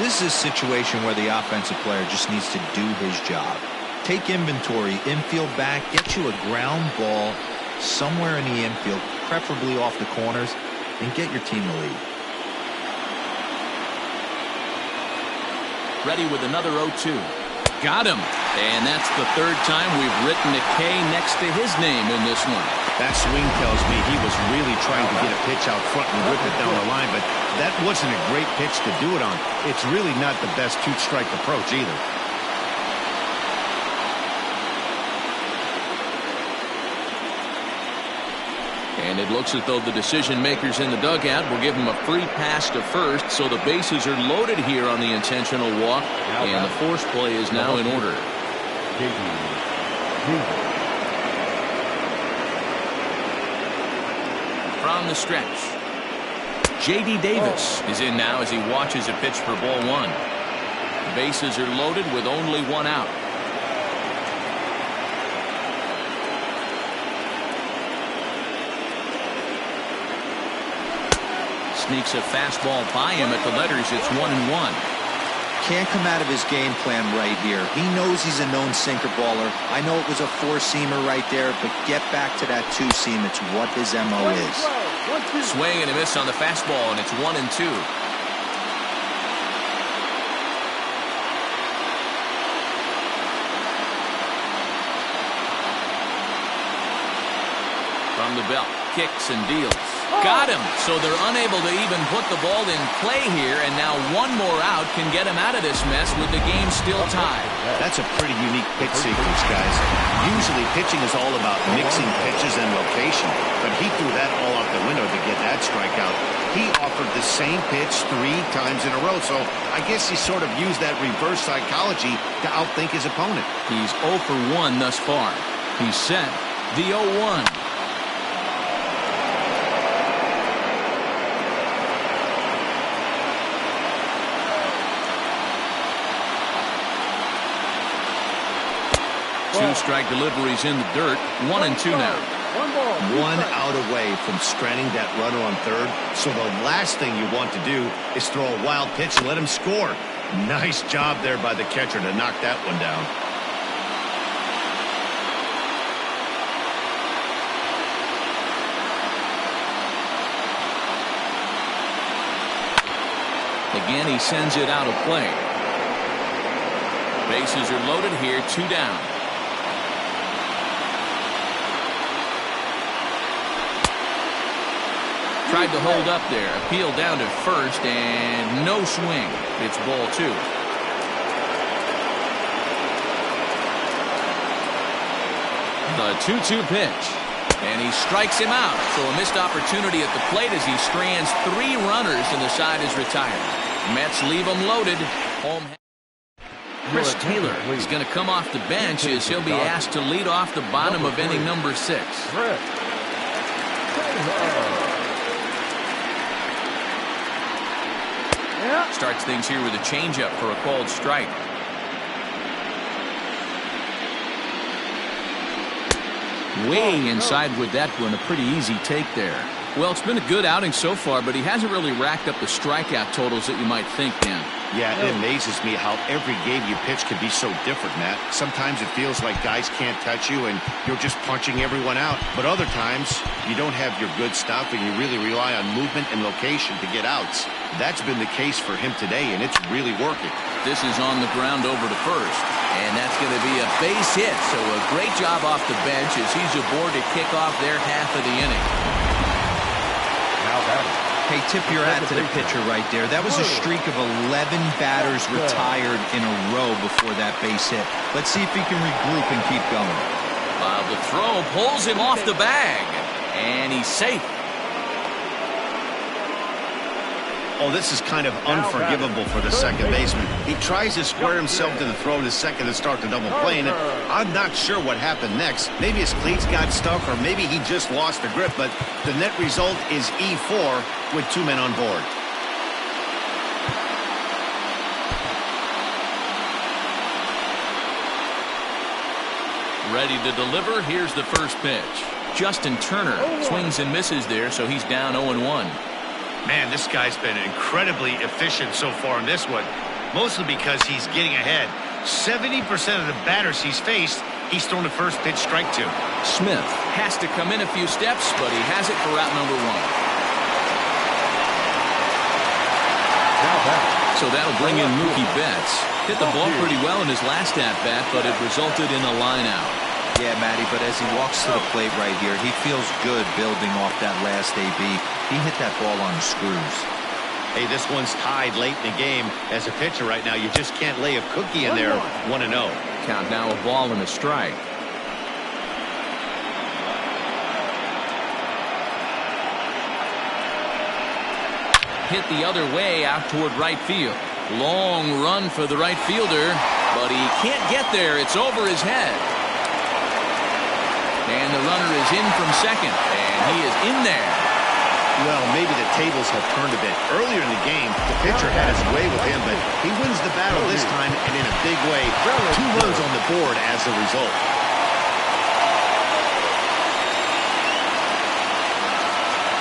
E: This is a situation where the offensive player just needs to do his job. Take inventory, infield back, get you a ground ball somewhere in the infield, preferably off the corners, and get your team the lead.
B: Ready with another 0-2. Got him. And that's the 3rd time we've written a K next to his name in this one.
C: That swing tells me he was really trying to get a pitch out front and whip it down the line, but that wasn't a great pitch to do it on. It's really not the best 2-strike approach either.
B: And it looks as though the decision makers in the dugout will give him a free pass to first, so the bases are loaded here on the intentional walk, and the force play is now in order. From the stretch, J.D. Davis is in now as he watches a pitch for ball 1. The bases are loaded with only 1 out. Sneaks a fastball by him at the letters. It's 1-1.
E: Can't come out of his game plan right here. He knows he's a known sinker baller. I know it was a 4-seamer right there, but get back to that 2-seam. It's what his MO is.
B: Swing and a miss on the fastball, and it's 1-2. From the belt, kicks and deals. Got him, so they're unable to even put the ball in play here, and now 1 more out can get him out of this mess with the game still tied.
C: That's a pretty unique pitch sequence, guys. Usually pitching is all about mixing pitches and location, but he threw that all out the window to get that strikeout. He offered the same pitch 3 times in a row, so I guess he sort of used that reverse psychology to outthink his opponent.
B: He's 0 for 1 thus far. He's set the 0-1. Two-strike deliveries in the dirt. 1-2 now.
C: 1 out away from stranding that runner on third. So the last thing you want to do is throw a wild pitch and let him score. Nice job there by the catcher to knock that one down.
B: Again, he sends it out of play. Bases are loaded here. 2 down. Tried to hold up there. Appeal down to first, and no swing. It's ball 2. The 2-2 pitch. And he strikes him out. So a missed opportunity at the plate as he strands 3 runners and the side is retired. Mets leave him loaded. Home. Chris Taylor is going to come off the bench as he'll be asked to lead off the bottom of inning number 6. Starts things here with a changeup for a called strike. Way inside with that one, a pretty easy take there. Well, it's been a good outing so far, but he hasn't really racked up the strikeout totals that you might think, Dan.
C: Yeah, it amazes me how every game you pitch can be so different, Matt. Sometimes it feels like guys can't touch you and you're just punching everyone out. But other times, you don't have your good stuff and you really rely on movement and location to get outs. That's been the case for him today, and it's really working.
B: This is on the ground over to first, and that's going to be a base hit. So a great job off the bench as he's aboard to kick off their half of the inning.
E: Hey, tip your hat to the pitcher right there. That was a streak of 11 batters retired in a row before that base hit. Let's see if he can regroup and keep going.
B: The throw pulls him off the bag, and he's safe.
C: Oh, this is kind of unforgivable for the second baseman. He tries to square himself to the throw to second and start the double play, and I'm not sure what happened next. Maybe his cleats got stuck, or maybe he just lost the grip, but the net result is E4 with 2 men on board.
B: Ready to deliver. Here's the first pitch. Justin Turner swings and misses there, so he's down 0-1.
C: Man, this guy's been incredibly efficient so far in this one, mostly because he's getting ahead. 70% of the batters he's faced, he's thrown the first pitch strike to.
B: Smith has to come in a few steps, but he has it for out number 1. So that'll bring in Mookie Betts. Hit the ball pretty well in his last at-bat, but it resulted in a line out.
E: Yeah, Matty, but as he walks to the plate right here, he feels good building off that last AB. He hit that ball on the screws.
C: Hey, this one's tied late in the game. As a pitcher right now, you just can't lay a cookie in there. 1-0.
B: Count now a ball and a strike. Hit the other way out toward right field. Long run for the right fielder, but he can't get there. It's over his head. And the runner is in from second, and he is in there.
C: Well, maybe the tables have turned a bit. Earlier in the game, the pitcher had his way with him, but he wins the battle this time, and in a big way. 2 runs on the board as a result.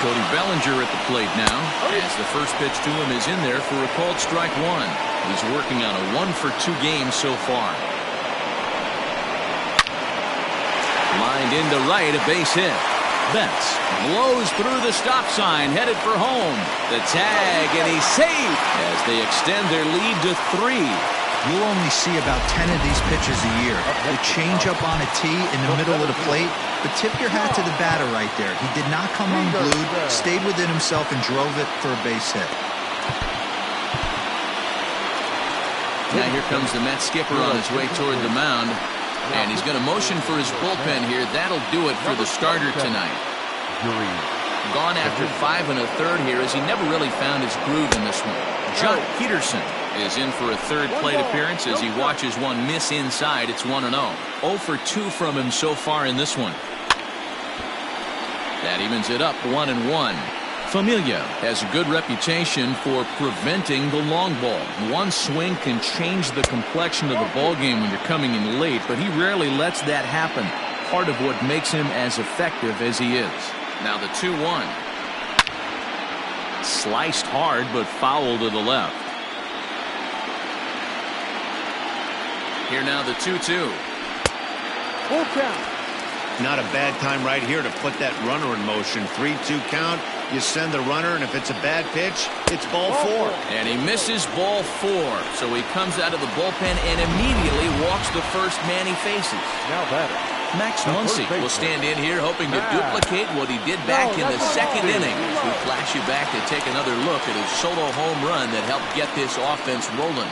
B: Cody Bellinger at the plate now, as the first pitch to him is in there for a called strike 1. He's working on a 1-for-2 game so far. Lined into right, a base hit. Betts blows through the stop sign, headed for home. The tag, and he's safe as they extend their lead to 3.
E: You'll only see about 10 of these pitches a year. The changeup on a tee in the middle of the plate. But tip your hat to the batter right there. He did not come unglued, stayed within himself, and drove it for a base hit.
B: Now here comes the Mets skipper on his way toward the mound. And he's going to motion for his bullpen here. That'll do it for the starter tonight. Gone after 5 1/3 here, as he never really found his groove in this one. Jock Peterson is in for a third plate appearance as he watches one miss inside. It's 1-0. 0 for 2 from him so far in this one. That evens it up 1-1. Familia has a good reputation for preventing the long ball. One swing can change the complexion of the ball game when you're coming in late, but he rarely lets that happen. Part of what makes him as effective as he is. Now the 2-1. Sliced hard, but foul to the left. Here now the 2-2.
F: Full count.
C: Not a bad time right here to put that runner in motion. 3-2 count. You send the runner, and if it's a bad pitch, it's ball 4.
B: And he misses ball 4. So he comes out of the bullpen and immediately walks the first man he faces.
D: Now batter.
B: Max Muncy will stand in here hoping to duplicate what he did back in the second inning. We flash you back to take another look at his solo home run that helped get this offense rolling.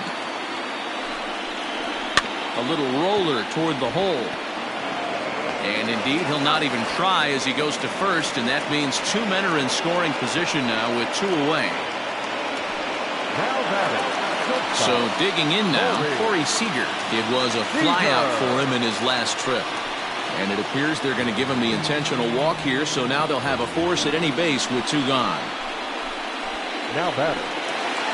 B: A little roller toward the hole. And indeed, he'll not even try as he goes to first, and that means 2 men are in scoring position now with 2 away. So digging in now, Corey Seager. It was a flyout for him in his last trip. And it appears they're going to give him the intentional walk here, so now they'll have a force at any base with 2 gone.
D: Now batter.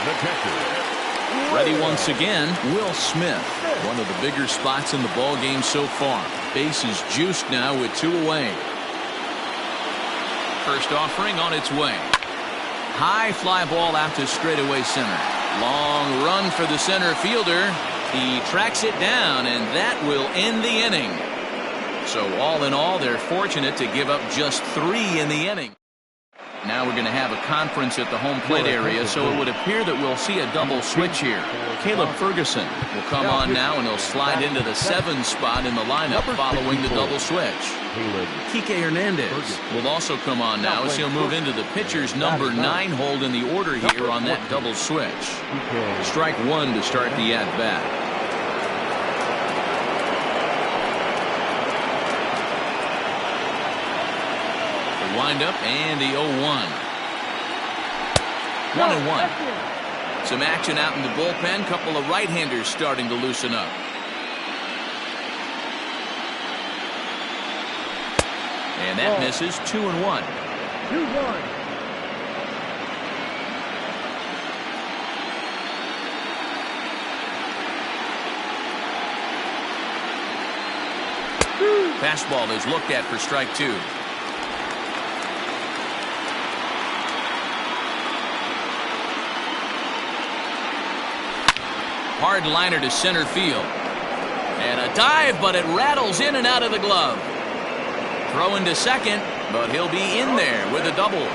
D: The catcher.
B: Ready once again, Will Smith. One of the bigger spots in the ball game so far. Base is juiced now with 2 away. First offering on its way. High fly ball out to straightaway center. Long run for the center fielder. He tracks it down, and that will end the inning. So all in all, they're fortunate to give up just 3 in the inning. Now we're going to have a conference at the home plate area, so it would appear that we'll see a double switch here. Caleb Ferguson will come on now, and he'll slide into the 7 spot in the lineup following the double switch. Kike Hernandez will also come on now as he'll move into the pitcher's number 9 hold in the order here on that double switch. Strike 1 to start the at-bat. Windup and the 0-1. 1-1. Some action out in the bullpen. Couple of right-handers starting to loosen up. And that misses. 2-1.
F: 2-1.
B: Fastball is looked at for strike 2. Hard liner to center field. And a dive, but it rattles in and out of the glove. Throw into second, but he'll be in there with a double.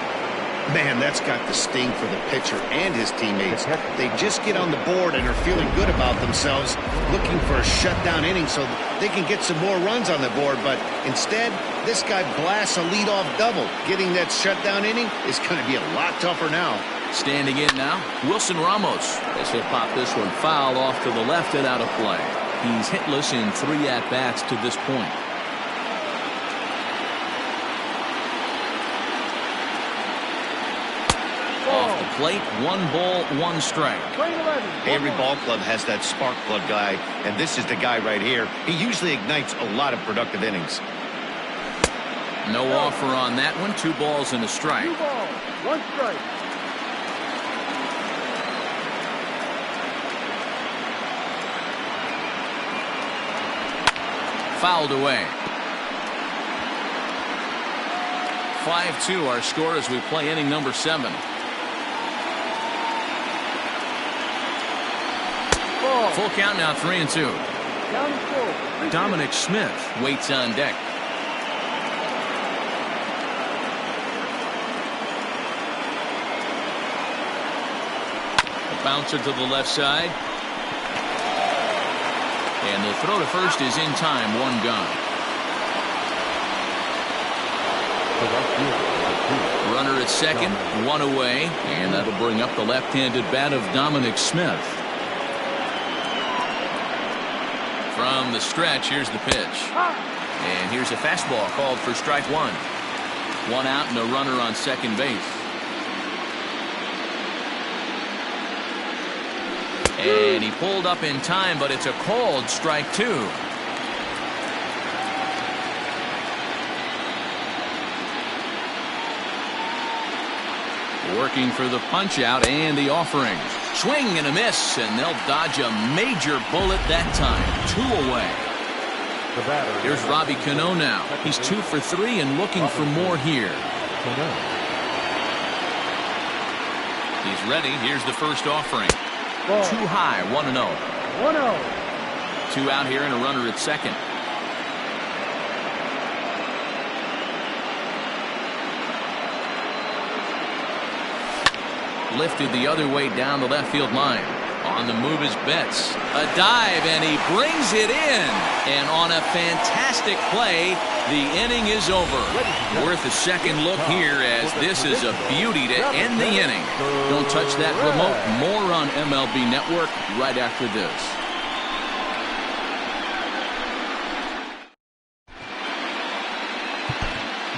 C: Man, that's got the sting for the pitcher and his teammates. They just get on the board and are feeling good about themselves, looking for a shutdown inning so they can get some more runs on the board. But instead, this guy blasts a leadoff double. Getting that shutdown inning is going to be a lot tougher now.
B: Standing in now, Wilson Ramos. As he'll pop this one foul off to the left and out of play. He's hitless in 3 at-bats to this point. Off the plate, 1 ball, 1 strike.
C: Every ball club has that spark plug guy, and this is the guy right here. He usually ignites a lot of productive innings.
B: No offer on that one. 2 balls and a strike.
F: 2 balls, 1 strike.
B: Fouled away. 5-2 our score as we play inning number 7.
F: Ball.
B: Full count now, 3-2.
F: Down full.
B: Dominic Smith waits on deck. A bouncer to the left side. And the throw to first is in time. 1 gone. Runner at second. 1 away. And that'll bring up the left-handed bat of Dominic Smith. From the stretch, here's the pitch. And here's a fastball called for strike 1. 1 out and a runner on second base. And he pulled up in time, but it's a called strike 2. Working for the punch out and the offering. Swing and a miss, and they'll dodge a major bullet that time. 2 away. Here's Robbie Cano now. He's 2 for 3 and looking for more here. He's ready. Here's the first offering.
F: Ball.
B: Too high. 1-0.
F: 1-0.
B: 2 out here and a runner at second. Lifted the other way down the left field line. On the move is Betts. A dive, and he brings it in. And on a fantastic play, the inning is over. Worth a second look here, as this is a beauty to end the inning. Don't touch that remote. More on MLB Network right after this.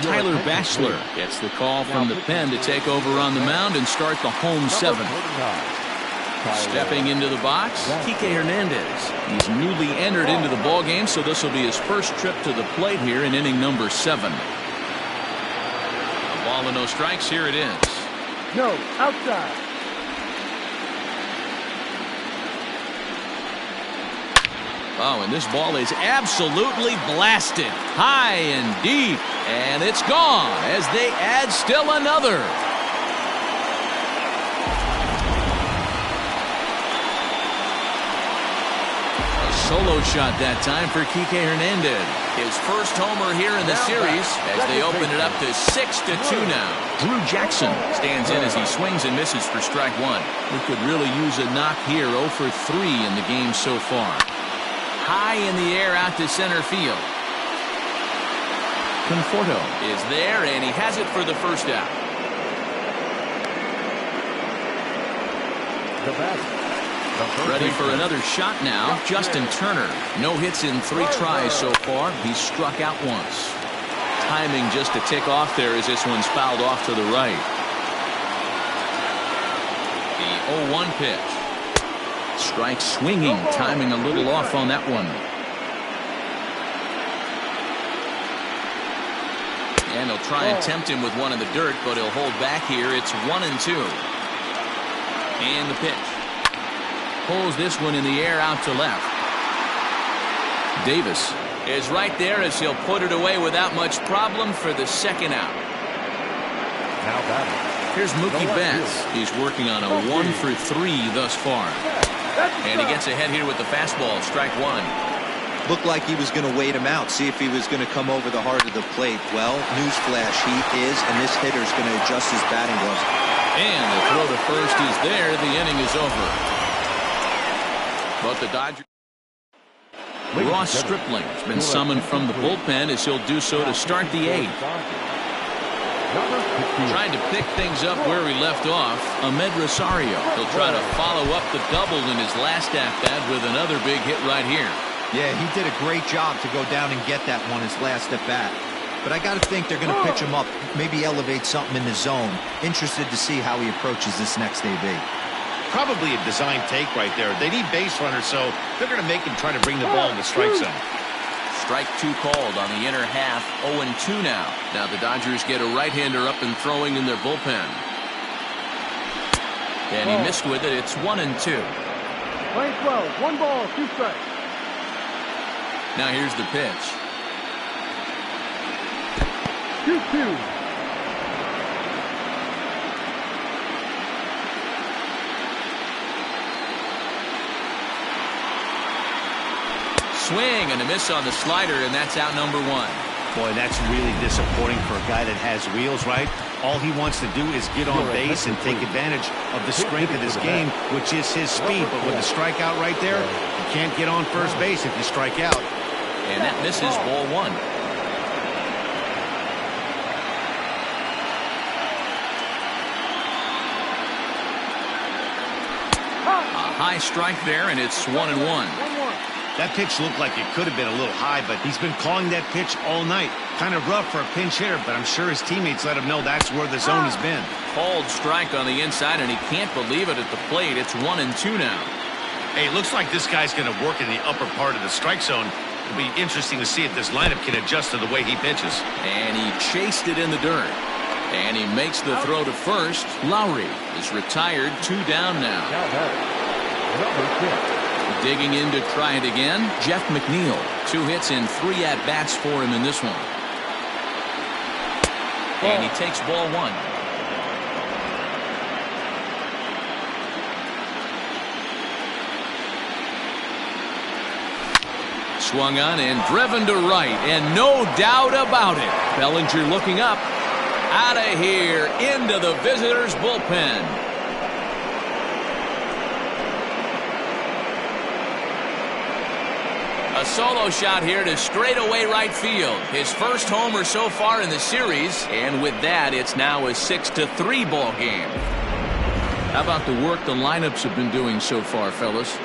B: Tyler Batchelor gets the call from the pen to take over on the mound and start the home 7th. Stepping into the box, Kike Hernandez. He's newly entered into the ballgame, so this will be his first trip to the plate here in inning number 7. A ball and no strikes. Here it is.
F: No, outside.
B: Oh, and this ball is absolutely blasted. High and deep. And it's gone as they add still another. A solo shot that time for Kike Hernandez. His first homer here in the series as they open it up to 6-2 now. Drew Jackson stands in as he swings and misses for strike one. We could really use a knock here. 0 for 3 in the game so far. High in the air out to center field. Conforto is there, and he has it for the first out. Ready for another shot now. Justin Turner. No hits in 3 tries so far. He's struck out once. Timing just a tick off there as this one's fouled off to the right. The 0-1 pitch. Strike swinging, timing a little off on that one. And he'll try and tempt him with one in the dirt, but he'll hold back here. It's 1-2. And the pitch. Pulls this one in the air out to left. Davis is right there as he'll put it away without much problem for the second out.
D: Now batting.
B: Here's Mookie Betts. He's working on a 1 for 3 thus far. And he gets ahead here with the fastball. Strike one.
E: Looked like he was going to wait him out, see if he was going to come over the heart of the plate. Well, newsflash, he is, and this hitter's going to adjust his batting gloves.
B: And the throw to first is there. The inning is over. But the Dodgers. Ross Stripling has been summoned from the bullpen as he'll do so to start the 8th. Trying to pick things up where he left off. Ahmed Rosario. He'll try to follow up the double in his last at-bat with another big hit right here.
E: Yeah, he did a great job to go down and get that one his last at-bat. But I got to think they're going to pitch him up, maybe elevate something in the zone. Interested to see how he approaches this next AB.
C: Probably a design take right there. They need base runners, so they're going to make him try to bring the ball in the strike zone.
B: Strike 2 called on the inner half. 0-2 now. Now the Dodgers get a right-hander up and throwing in their bullpen. And he missed with it. It's 1-2.
F: Playing 12. 1 ball, 2 strikes.
B: Now here's the pitch.
F: 2-2.
B: Swing and a miss on the slider, and that's out number 1.
C: Boy, that's really disappointing for a guy that has wheels, right? All he wants to do is get on base and take advantage of the strength of his game, which is his speed. But with the strikeout right there, you can't get on first base if you strike out.
B: And that misses ball 1. A high strike there, and it's 1-1.
C: That pitch looked like it could have been a little high, but he's been calling that pitch all night. Kind of rough for a pinch hitter, but I'm sure his teammates let him know that's where the zone has been.
B: Called strike on the inside, and he can't believe it at the plate. It's 1-2 now.
C: Hey, it looks like this guy's going to work in the upper part of the strike zone. It'll be interesting to see if this lineup can adjust to the way he pitches.
B: And he chased it in the dirt. And he makes the throw to first. Lowry is retired. 2 down now.
D: Number 6.
B: Digging in to try it again, Jeff McNeil. 2 hits and 3 at-bats for him in this one. And he takes ball 1. Swung on and driven to right, and no doubt about it. Bellinger looking up. Out of here, into the visitors' bullpen. A solo shot here to straightaway right field. His first homer so far in the series. And with that, it's now a 6-3 ball game. How about the work the lineups have been doing so far, fellas?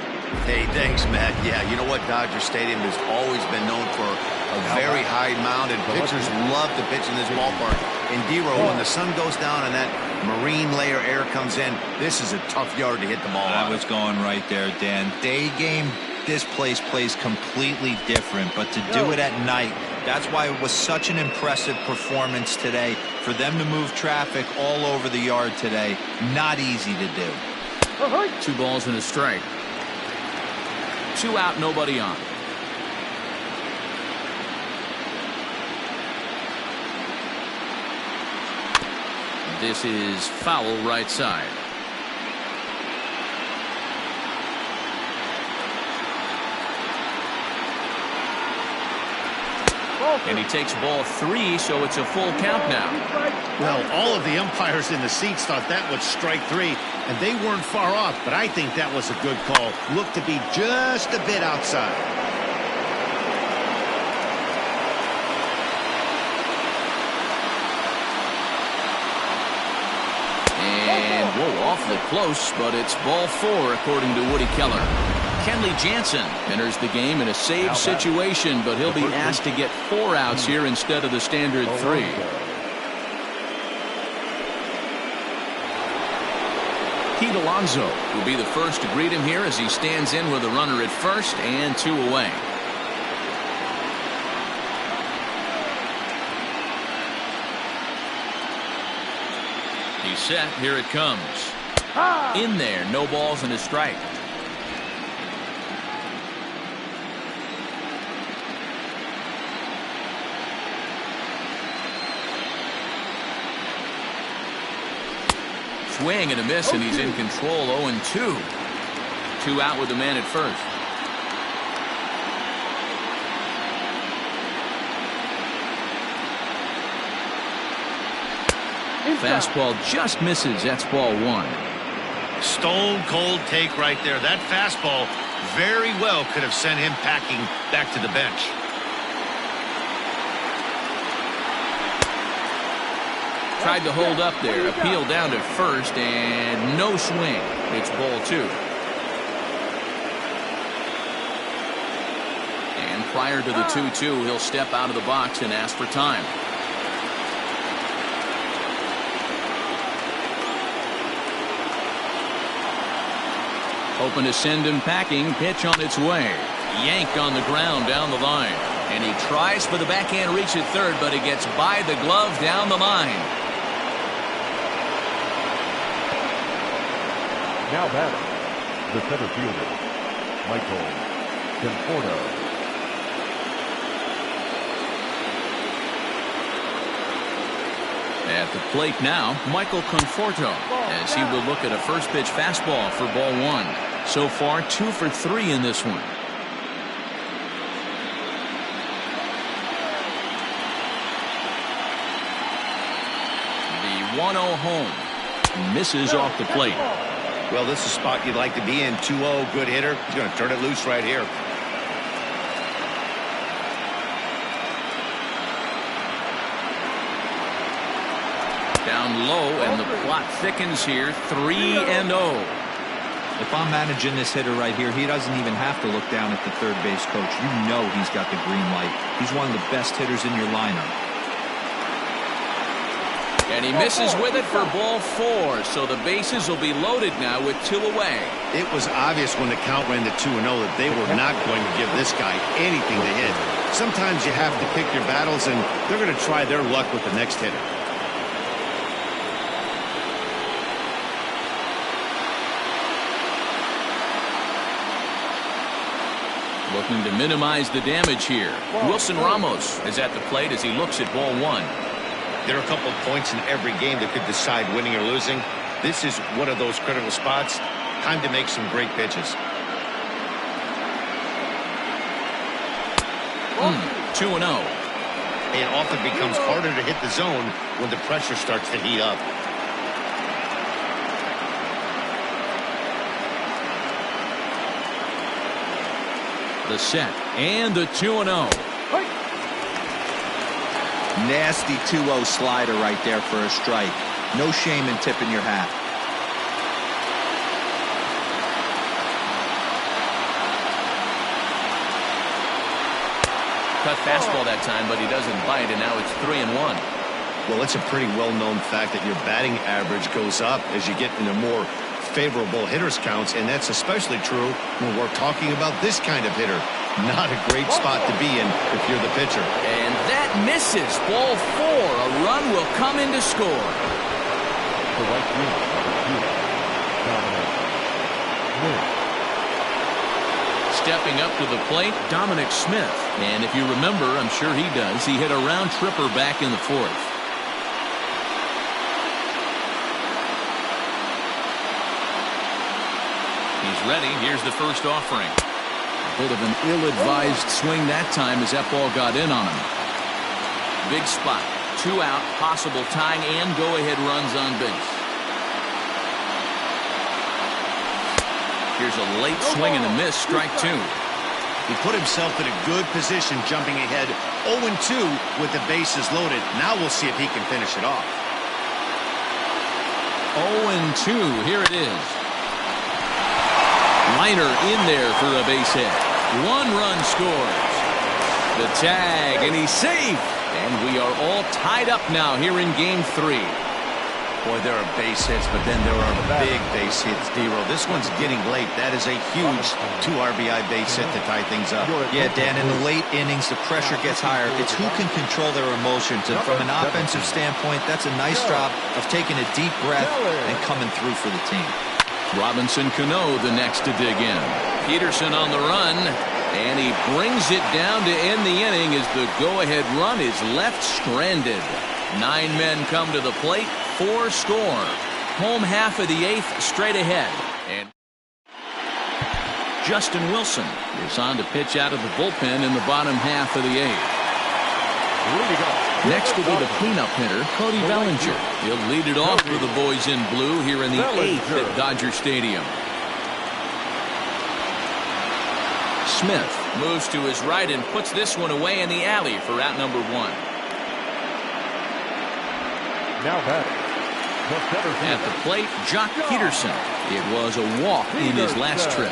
C: Hey, thanks, Matt. Yeah, you know what? Dodger Stadium has always been known for a very high mound, and pitchers love to pitch in this ballpark. In D-Row, when the sun goes down and that marine layer air comes in, this is a tough yard to hit the ball on.
E: I was going right there, Dan. Day game, this place plays completely different, but to do it at night, that's why it was such an impressive performance today. For them to move traffic all over the yard today, not easy to do.
B: 2 balls and a strike. 2 out, nobody on. This is foul right side. And he takes ball 3, so it's a full count now.
C: Well, all of the umpires in the seats thought that was strike 3, and they weren't far off, but I think that was a good call. Looked to be just a bit outside.
B: And, whoa, awfully close, but it's ball 4, according to Woody Keller. Kenley Jansen enters the game in a save situation, but he'll be asked to get 4 outs here instead of the standard 3. Pete Alonso will be the first to greet him here as he stands in with a runner at first and 2 away. He's set. Here it comes. In there. No balls and a strike. Swing and a miss, and he's in control. 0-2. 2 out with the man at first. Fastball just misses. That's ball 1.
C: Stone cold take right there. That fastball very well could have sent him packing back to the bench.
B: Tried to hold up there. Appeal down to first, and no swing. It's ball 2. And prior to the 2-2, he'll step out of the box and ask for time. Hoping to send him packing. Pitch on its way. Yanked on the ground down the line. And he tries for the backhand reach at third, but he gets by the glove down the line.
D: Now batting, the center fielder, Michael Conforto.
B: At the plate now, Michael Conforto, as he will look at a first pitch fastball for ball 1. So far, 2 for 3 in this one. The 1-0 home. Misses off the plate.
C: Well, this is a spot you'd like to be in. 2-0, good hitter. He's going to turn it loose right here.
B: Down low, and the plot thickens here. 3-0.
E: If I'm managing this hitter right here, he doesn't even have to look down at the third base coach. You know he's got the green light. He's one of the best hitters in your lineup.
B: And he misses with it for ball 4, so the bases will be loaded now with 2 away.
C: It was obvious when the count ran to 2-0 that they were not going to give this guy anything to hit. Sometimes you have to pick your battles, and they're going to try their luck with the next hitter.
B: Looking to minimize the damage here. Wilson Ramos is at the plate as he looks at ball 1.
C: There are a couple of points in every game that could decide winning or losing. This is one of those critical spots. Time to make some great pitches.
B: 2-0.
C: It often becomes harder to hit the zone when the pressure starts to heat up.
B: The set and the 2-0.
E: Nasty 2-0 slider right there for a strike. No shame in tipping your hat.
B: Cut fastball that time, but he doesn't bite, and now it's 3-1.
C: Well, it's a pretty well-known fact that your batting average goes up as you get into more favorable hitters counts, and that's especially true when we're talking about this kind of hitter. Not a great spot to be in if you're the pitcher.
B: And that misses. Ball 4. A run will come in to score.
D: The right fielder,
B: Stepping up to the plate, Dominic Smith. And if you remember, I'm sure he does, he hit a round tripper back in the 4th. is ready. Here's the first offering. A bit of an ill-advised swing that time as that ball got in on him. Big spot. 2 out, possible tying and go-ahead runs on base. Here's a late swing and a miss, strike 2.
C: He put himself in a good position jumping ahead 0-2 with the bases loaded. Now we'll see if he can finish it off.
B: 0-2, here it is. Liner in there for a base hit. 1 run scores. The tag, and he's safe. And we are all tied up now here in Game 3.
C: Boy, there are base hits, but then there are big base hits, D-Roll. This one's getting late. That is a huge 2 RBI base hit to tie things up.
E: Yeah, Dan, in the late innings, the pressure gets higher. It's who can control their emotions. And from an offensive standpoint, that's a nice job of taking a deep breath and coming through for the team.
B: Robinson Cano the next to dig in. Peterson on the run, and he brings it down to end the inning as the go-ahead run is left stranded. 9 men come to the plate, 4 score. Home half of the 8th straight ahead. And Justin Wilson is on to pitch out of the bullpen in the bottom half of the 8th. Next will be the cleanup hitter, Cody Bellinger. He'll lead it off for the boys in blue here in the 8th at Dodger Stadium. Smith moves to his right and puts this one away in the alley for out number 1.
D: Now batting.
B: At the plate, Jock Peterson. It was a walk in his last trip.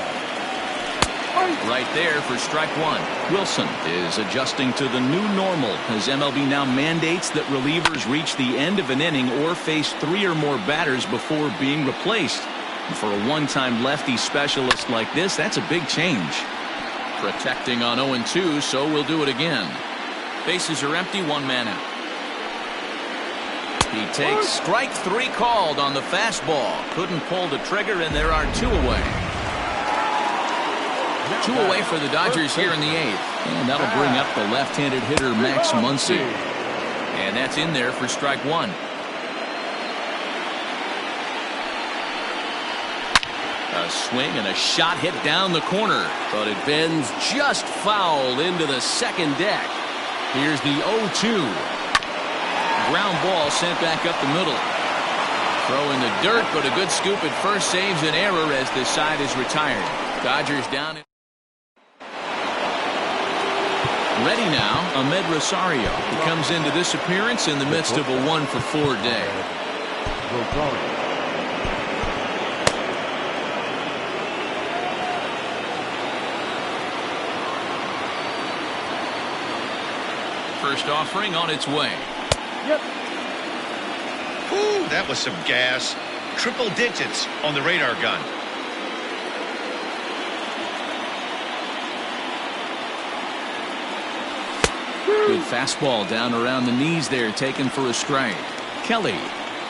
B: Right there for strike 1. Wilson is adjusting to the new normal as MLB now mandates that relievers reach the end of an inning or face 3 or more batters before being replaced. And for a one-time lefty specialist like this, that's a big change. Protecting on 0-2, so we'll do it again. Bases are empty, 1 man out. He takes strike 3 called on the fastball. Couldn't pull the trigger, and there are 2 away. 2 away for the Dodgers here in the 8th. And that'll bring up the left-handed hitter Max Muncy. And that's in there for strike 1. A swing and a shot hit down the corner, but it bends just foul into the second deck. Here's the 0-2. Ground ball sent back up the middle. Throw in the dirt, but a good scoop at first saves an error as the side is retired. Dodgers down. Ready now, Ahmed Rosario. He comes into this appearance in the midst of a 1-for-4 day. First offering on its way.
F: Yep.
C: Ooh, that was some gas. Triple digits on the radar gun.
B: Good fastball down around the knees there, taken for a strike. Kelly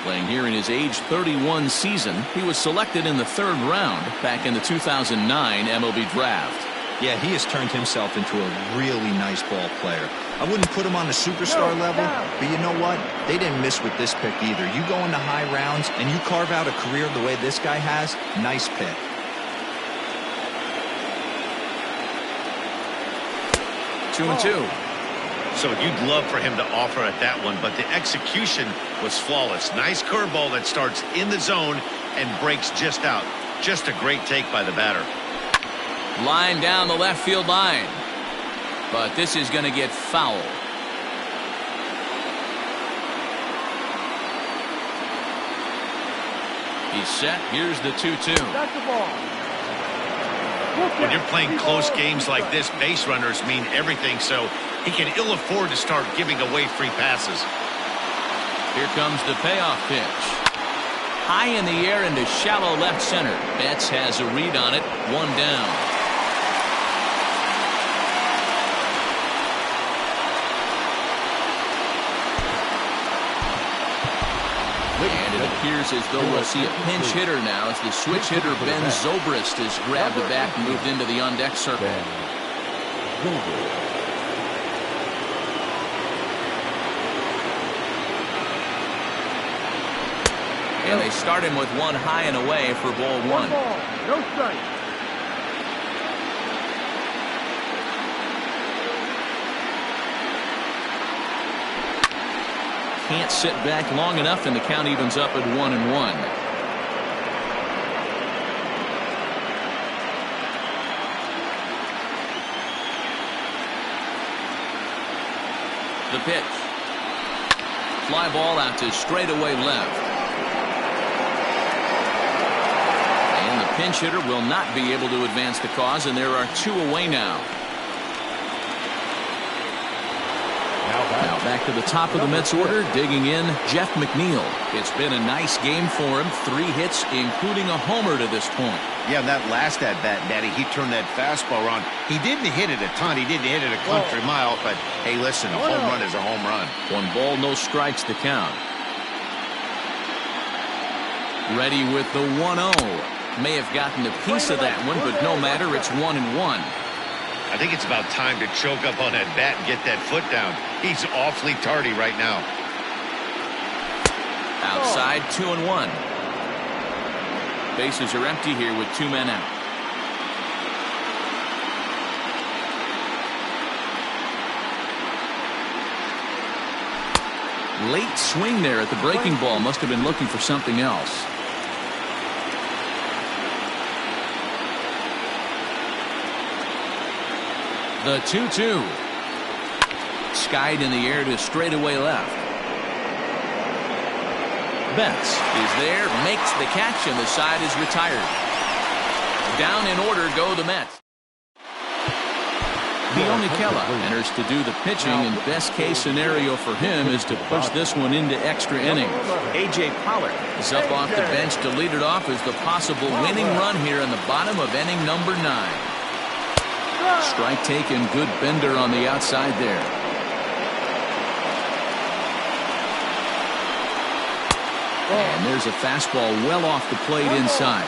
B: playing here in his age 31 season. He was selected in the 3rd round back in the 2009 MLB draft.
E: Yeah, he has turned himself into a really nice ball player. I wouldn't put him on the superstar level, but you know what? They didn't miss with this pick either. You go into high rounds and you carve out a career the way this guy has, nice pick.
B: Two and two.
C: So you'd love for him to offer at that one, but the execution was flawless. Nice curveball that starts in the zone and breaks just out. Just a great take by the batter.
B: Line down the left field line. But this is going to get foul. He's set. Here's the 2-2.
F: That's the ball.
C: When you're playing close games like this, base runners mean everything, so he can ill afford to start giving away free passes.
B: Here comes the payoff pitch. High in the air into shallow left center. Betts has a read on it. 1 down. And it appears as though we'll see a pinch hitter now as the switch hitter Ben Zobrist has grabbed the bat and moved into the on-deck circle. And they start him with 1 high and away for ball 1.
F: No strike.
B: can't sit back long enough, and the count evens up at 1-1. The pitch. Fly ball out to straightaway left. And the pinch hitter will not be able to advance the cause, and there are 2 away now. Now back to the top of the Mets order, digging in, Jeff McNeil. It's been a nice game for him. 3 hits, including a homer to this point.
C: Yeah, that last at-bat, Daddy, he turned that fastball around. He didn't hit it a ton. He didn't hit it a country mile, but, hey, listen, a home run is a home run.
B: 1 ball, no strikes to count. Ready with the 1-0. May have gotten a piece of that one, but no matter, it's 1-1.
C: I think it's about time to choke up on that bat and get that foot down. He's awfully tardy right now.
B: Outside, 2-1. Bases are empty here with 2 men out. Late swing there at the breaking ball. Must have been looking for something else. The 2-2. Skied in the air to straightaway left. Betts is there, makes the catch, and the side is retired. Down in order go the Mets. Leon Nikela enters to do the pitching, and best case scenario for him is to push this one into extra innings. A.J. Pollard is up off the bench to lead it off as the possible winning run here in the bottom of inning number 9. Strike taken, good bender on the outside there. And there's a fastball well off the plate inside.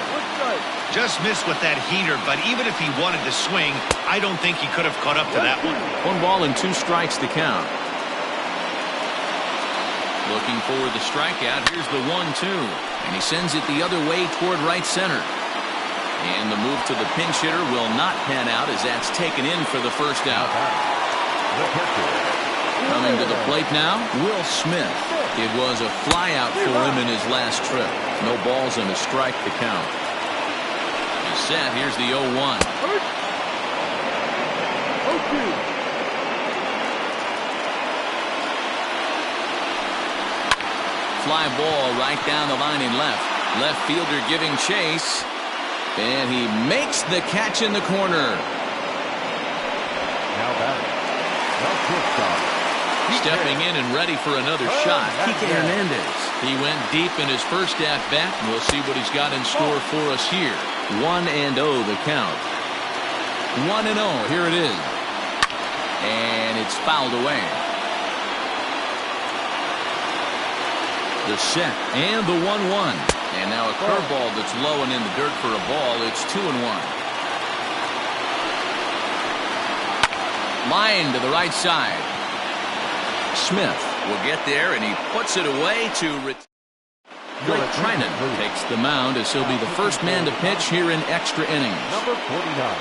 C: Just missed with that heater, but even if he wanted to swing, I don't think he could have caught up to that one.
B: 1 ball and 2 strikes to count. Looking for the strikeout. Here's the 1-2. And he sends it the other way toward right center. And the move to the pinch hitter will not pan out as that's taken in for the first out. Coming to the plate now, Will Smith. It was a fly out for him in his last trip. No balls and a strike to count. He's set. Here's the 0-1. Fly ball right down the line in left. Left fielder giving chase. And he makes the catch in the corner.
D: Now batting.
B: Stepping in and ready for another shot, Kike Hernandez. He went deep in his first at-bat, and we'll see what he's got in store for us here. 1-0 the count. 1-0, here it is. And it's fouled away. The set and the 1-1. And now a curveball that's low and in the dirt for a ball. It's 2-1. Line to the right side. Smith will get there, and he puts it away to Blake Trinan takes the mound as he'll be the first man to pitch here in extra innings.
D: Number 49.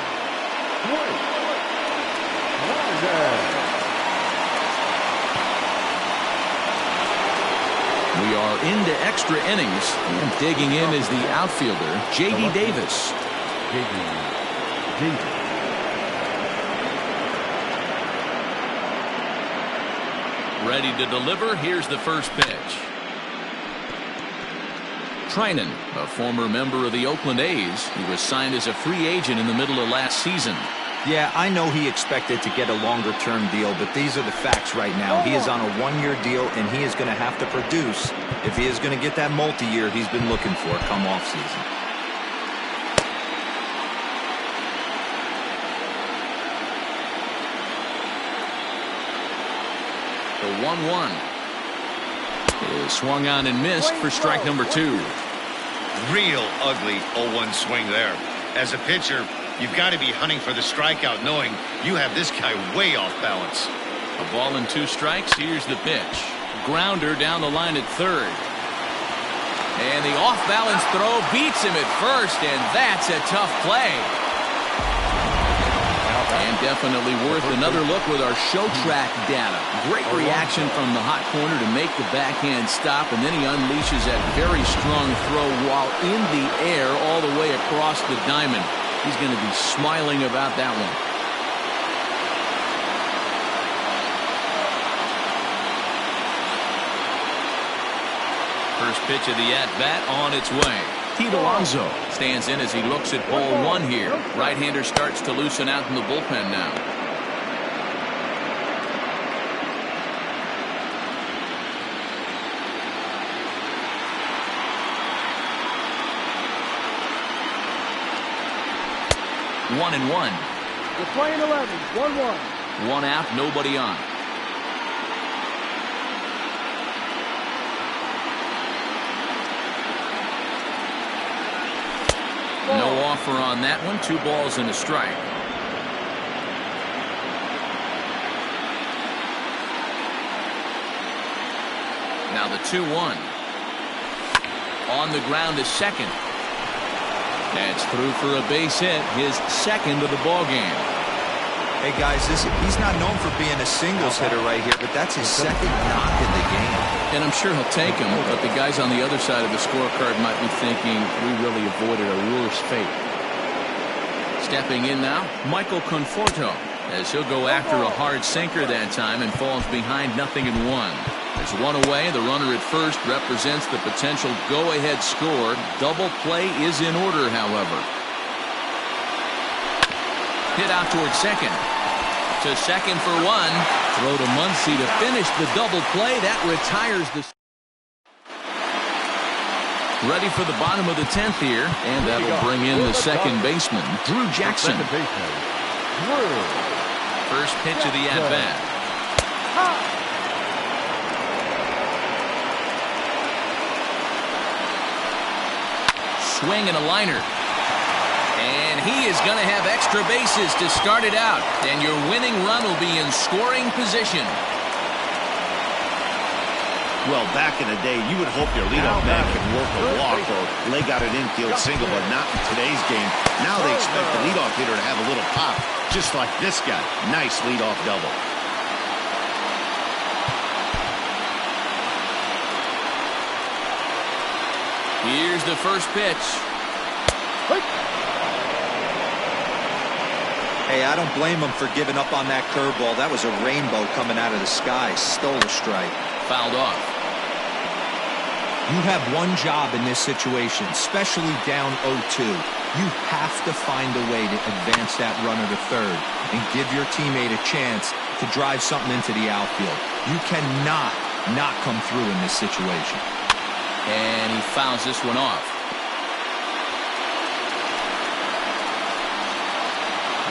B: We are into extra innings, and digging in is the outfielder, J.D. Davis. Ready to deliver. Here's the first pitch. Trinan, a former member of the Oakland A's, he was signed as a free agent in the middle of last season.
E: Yeah, I know he expected to get a longer-term deal, but these are the facts right now. He is on a 1-year deal, and he is going to have to produce if he is going to get that multi-year he's been looking for come off-season.
B: The 1-1 is swung on and missed for strike number 2.
C: Real ugly 0-1 swing there. As a pitcher, you've got to be hunting for the strikeout, knowing you have this guy way off balance.
B: A ball and 2 strikes. Here's the pitch. Grounder down the line at third. And the off-balance throw beats him at first, and that's a tough play. And Definitely worth another look with our show track data. Great reaction from the hot corner to make the backhand stop, and then he unleashes that very strong throw while in the air all the way across the diamond. He's going to be smiling about that one. First pitch of the at-bat on its way. Pete Alonso stands in as he looks at ball one here. Right-hander starts to loosen out in the bullpen now. One and one.
F: We're playing 11. 1-1.
B: One out, nobody on. No offer on that one. 2 balls and a strike. Now the 2-1. On the ground is second. That's through for a base hit, his second of the ball game.
E: Hey guys, he's not known for being a singles hitter right here, but that's his second knock in the game.
B: And I'm sure he'll take him, but the guys on the other side of the scorecard might be thinking we really avoided a worse fate. Stepping in now, Michael Conforto, as he'll go after a hard sinker that time and falls behind 0-1. There's one away. The runner at first represents the potential go-ahead score. Double play is in order, however. Hit out towards second. To second for one. Throw to Muncy to finish the double play. That retires the... Ready for the bottom of the 10th here. And that'll bring in the second baseman, Drew Jackson. First pitch of the at-bat. Swing and a liner. And he is going to have extra bases to start it out. And your winning run will be in scoring position.
C: Well, back in the day, you would hope your leadoff man could work a walk or leg out an infield single, but not in today's game. Now they expect the leadoff hitter to have a little pop, just like this guy. Nice leadoff double.
B: Here's the first pitch.
E: Hey, I don't blame him for giving up on that curveball. That was a rainbow coming out of the sky. Stole a strike.
B: Fouled off.
E: You have one job in this situation, especially down 0-2. You have to find a way to advance that runner to third and give your teammate a chance to drive something into the outfield. You cannot not come through in this situation.
B: And he fouls this one off.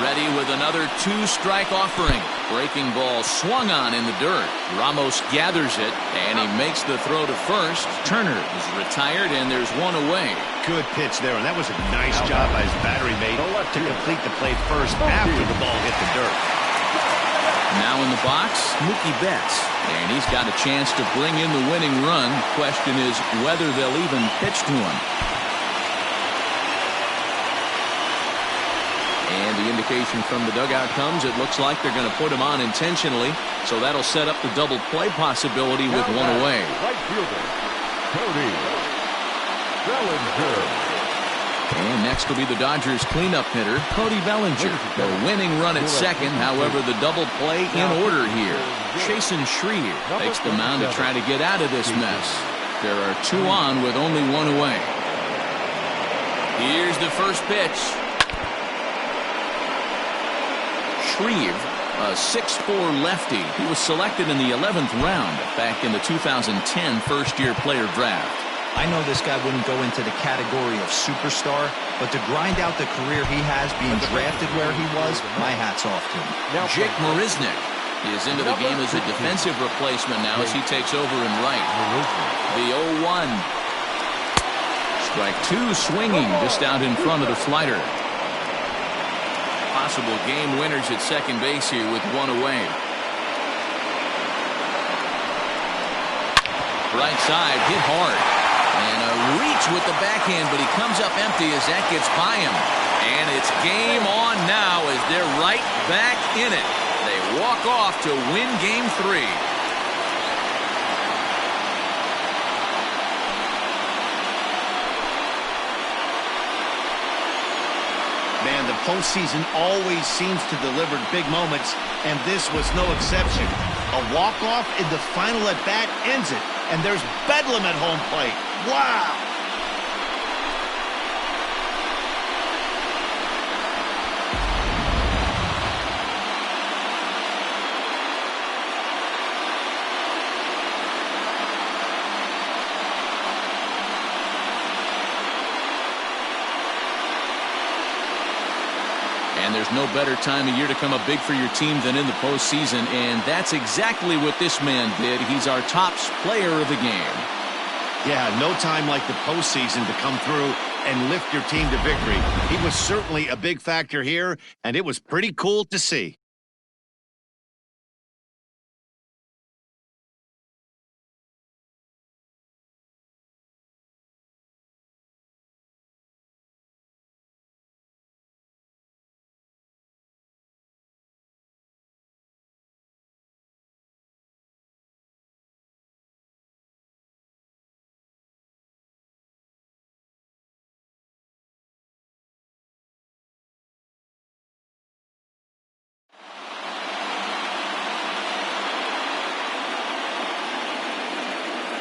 B: Ready with another 2-strike offering. Breaking ball swung on in the dirt. Ramos gathers it, and he makes the throw to first. Turner is retired, and there's one away.
C: Good pitch there, and that was a nice job by his battery mate to complete the play first after the ball hit the dirt.
B: Now in the box, Mookie Betts. And he's got a chance to bring in the winning run. Question is whether they'll even pitch to him. And the indication from the dugout comes, it looks like they're going to put him on intentionally. So that'll set up the double play possibility with one away.
D: Right fielder, Cody Bellinger.
B: And next will be the Dodgers cleanup hitter, Cody Bellinger. The winning run at second, however, the double play in order here. Chasen Shreve takes the mound to try to get out of this mess. There are 2 on with only 1 away. Here's the first pitch. Shreve, a 6'4" lefty. He was selected in the 11th round back in the 2010 first-year player draft.
E: I know this guy wouldn't go into the category of superstar, but to grind out the career he has being drafted where he was, my hat's off to him.
B: Jake Marisnick is into the game as a defensive replacement now as he takes over in right. The 0-1. Strike 2 swinging just out in front of the slider. Possible game winners at second base here with 1 away. Right side, hit hard. And a reach with the backhand, but he comes up empty as that gets by him. And it's game on now as they're right back in it. They walk off to win Game 3.
C: Man, the postseason always seems to deliver big moments, and this was no exception. A walk-off in the final at-bat ends it, and there's bedlam at home plate. Wow!
B: And there's no better time of year to come up big for your team than in the postseason, and that's exactly what this man did. He's our top player of the game.
C: Yeah, no time like the postseason to come through and lift your team to victory. He was certainly a big factor here, and it was pretty cool to see.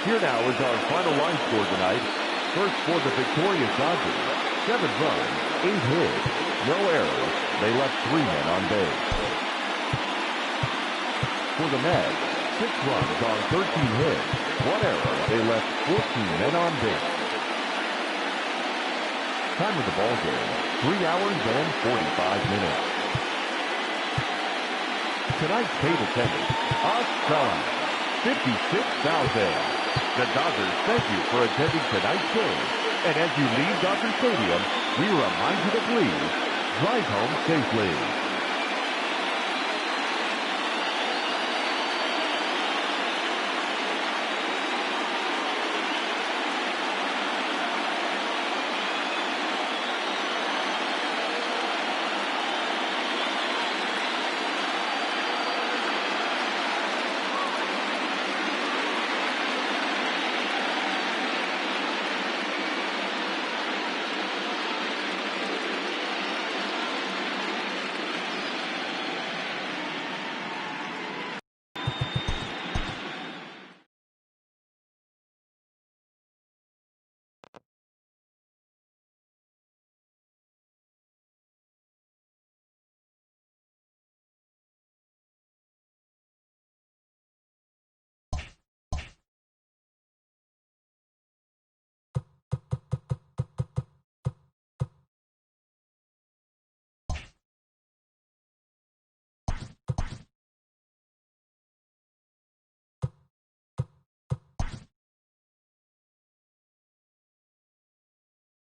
D: Here now is our final line score tonight. First for the victorious Dodgers, 7 runs, 8 hits, no errors. They left 3 men on base. For the Mets, 6 runs on 13 hits, 1 error. They left 14 men on base. Time of the ball game, 3 hours and 45 minutes. Tonight's paid attendance, Australia, 56,000. The Dodgers thank you for attending tonight's game. And as you leave Dodger Stadium, we remind you to please drive home safely.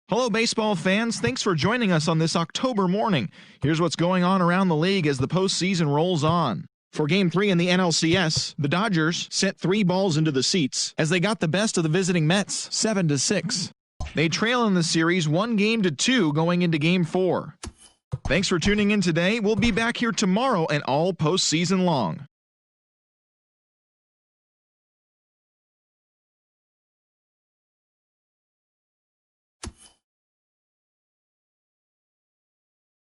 A: Hello, baseball fans. Thanks for joining us on this October morning. Here's what's going on around the league as the postseason rolls on. For Game 3 in the NLCS, the Dodgers sent 3 balls into the seats as they got the best of the visiting Mets, 7-6. They trail in the series 1-2 going into Game 4. Thanks for tuning in today. We'll be back here tomorrow and all postseason long.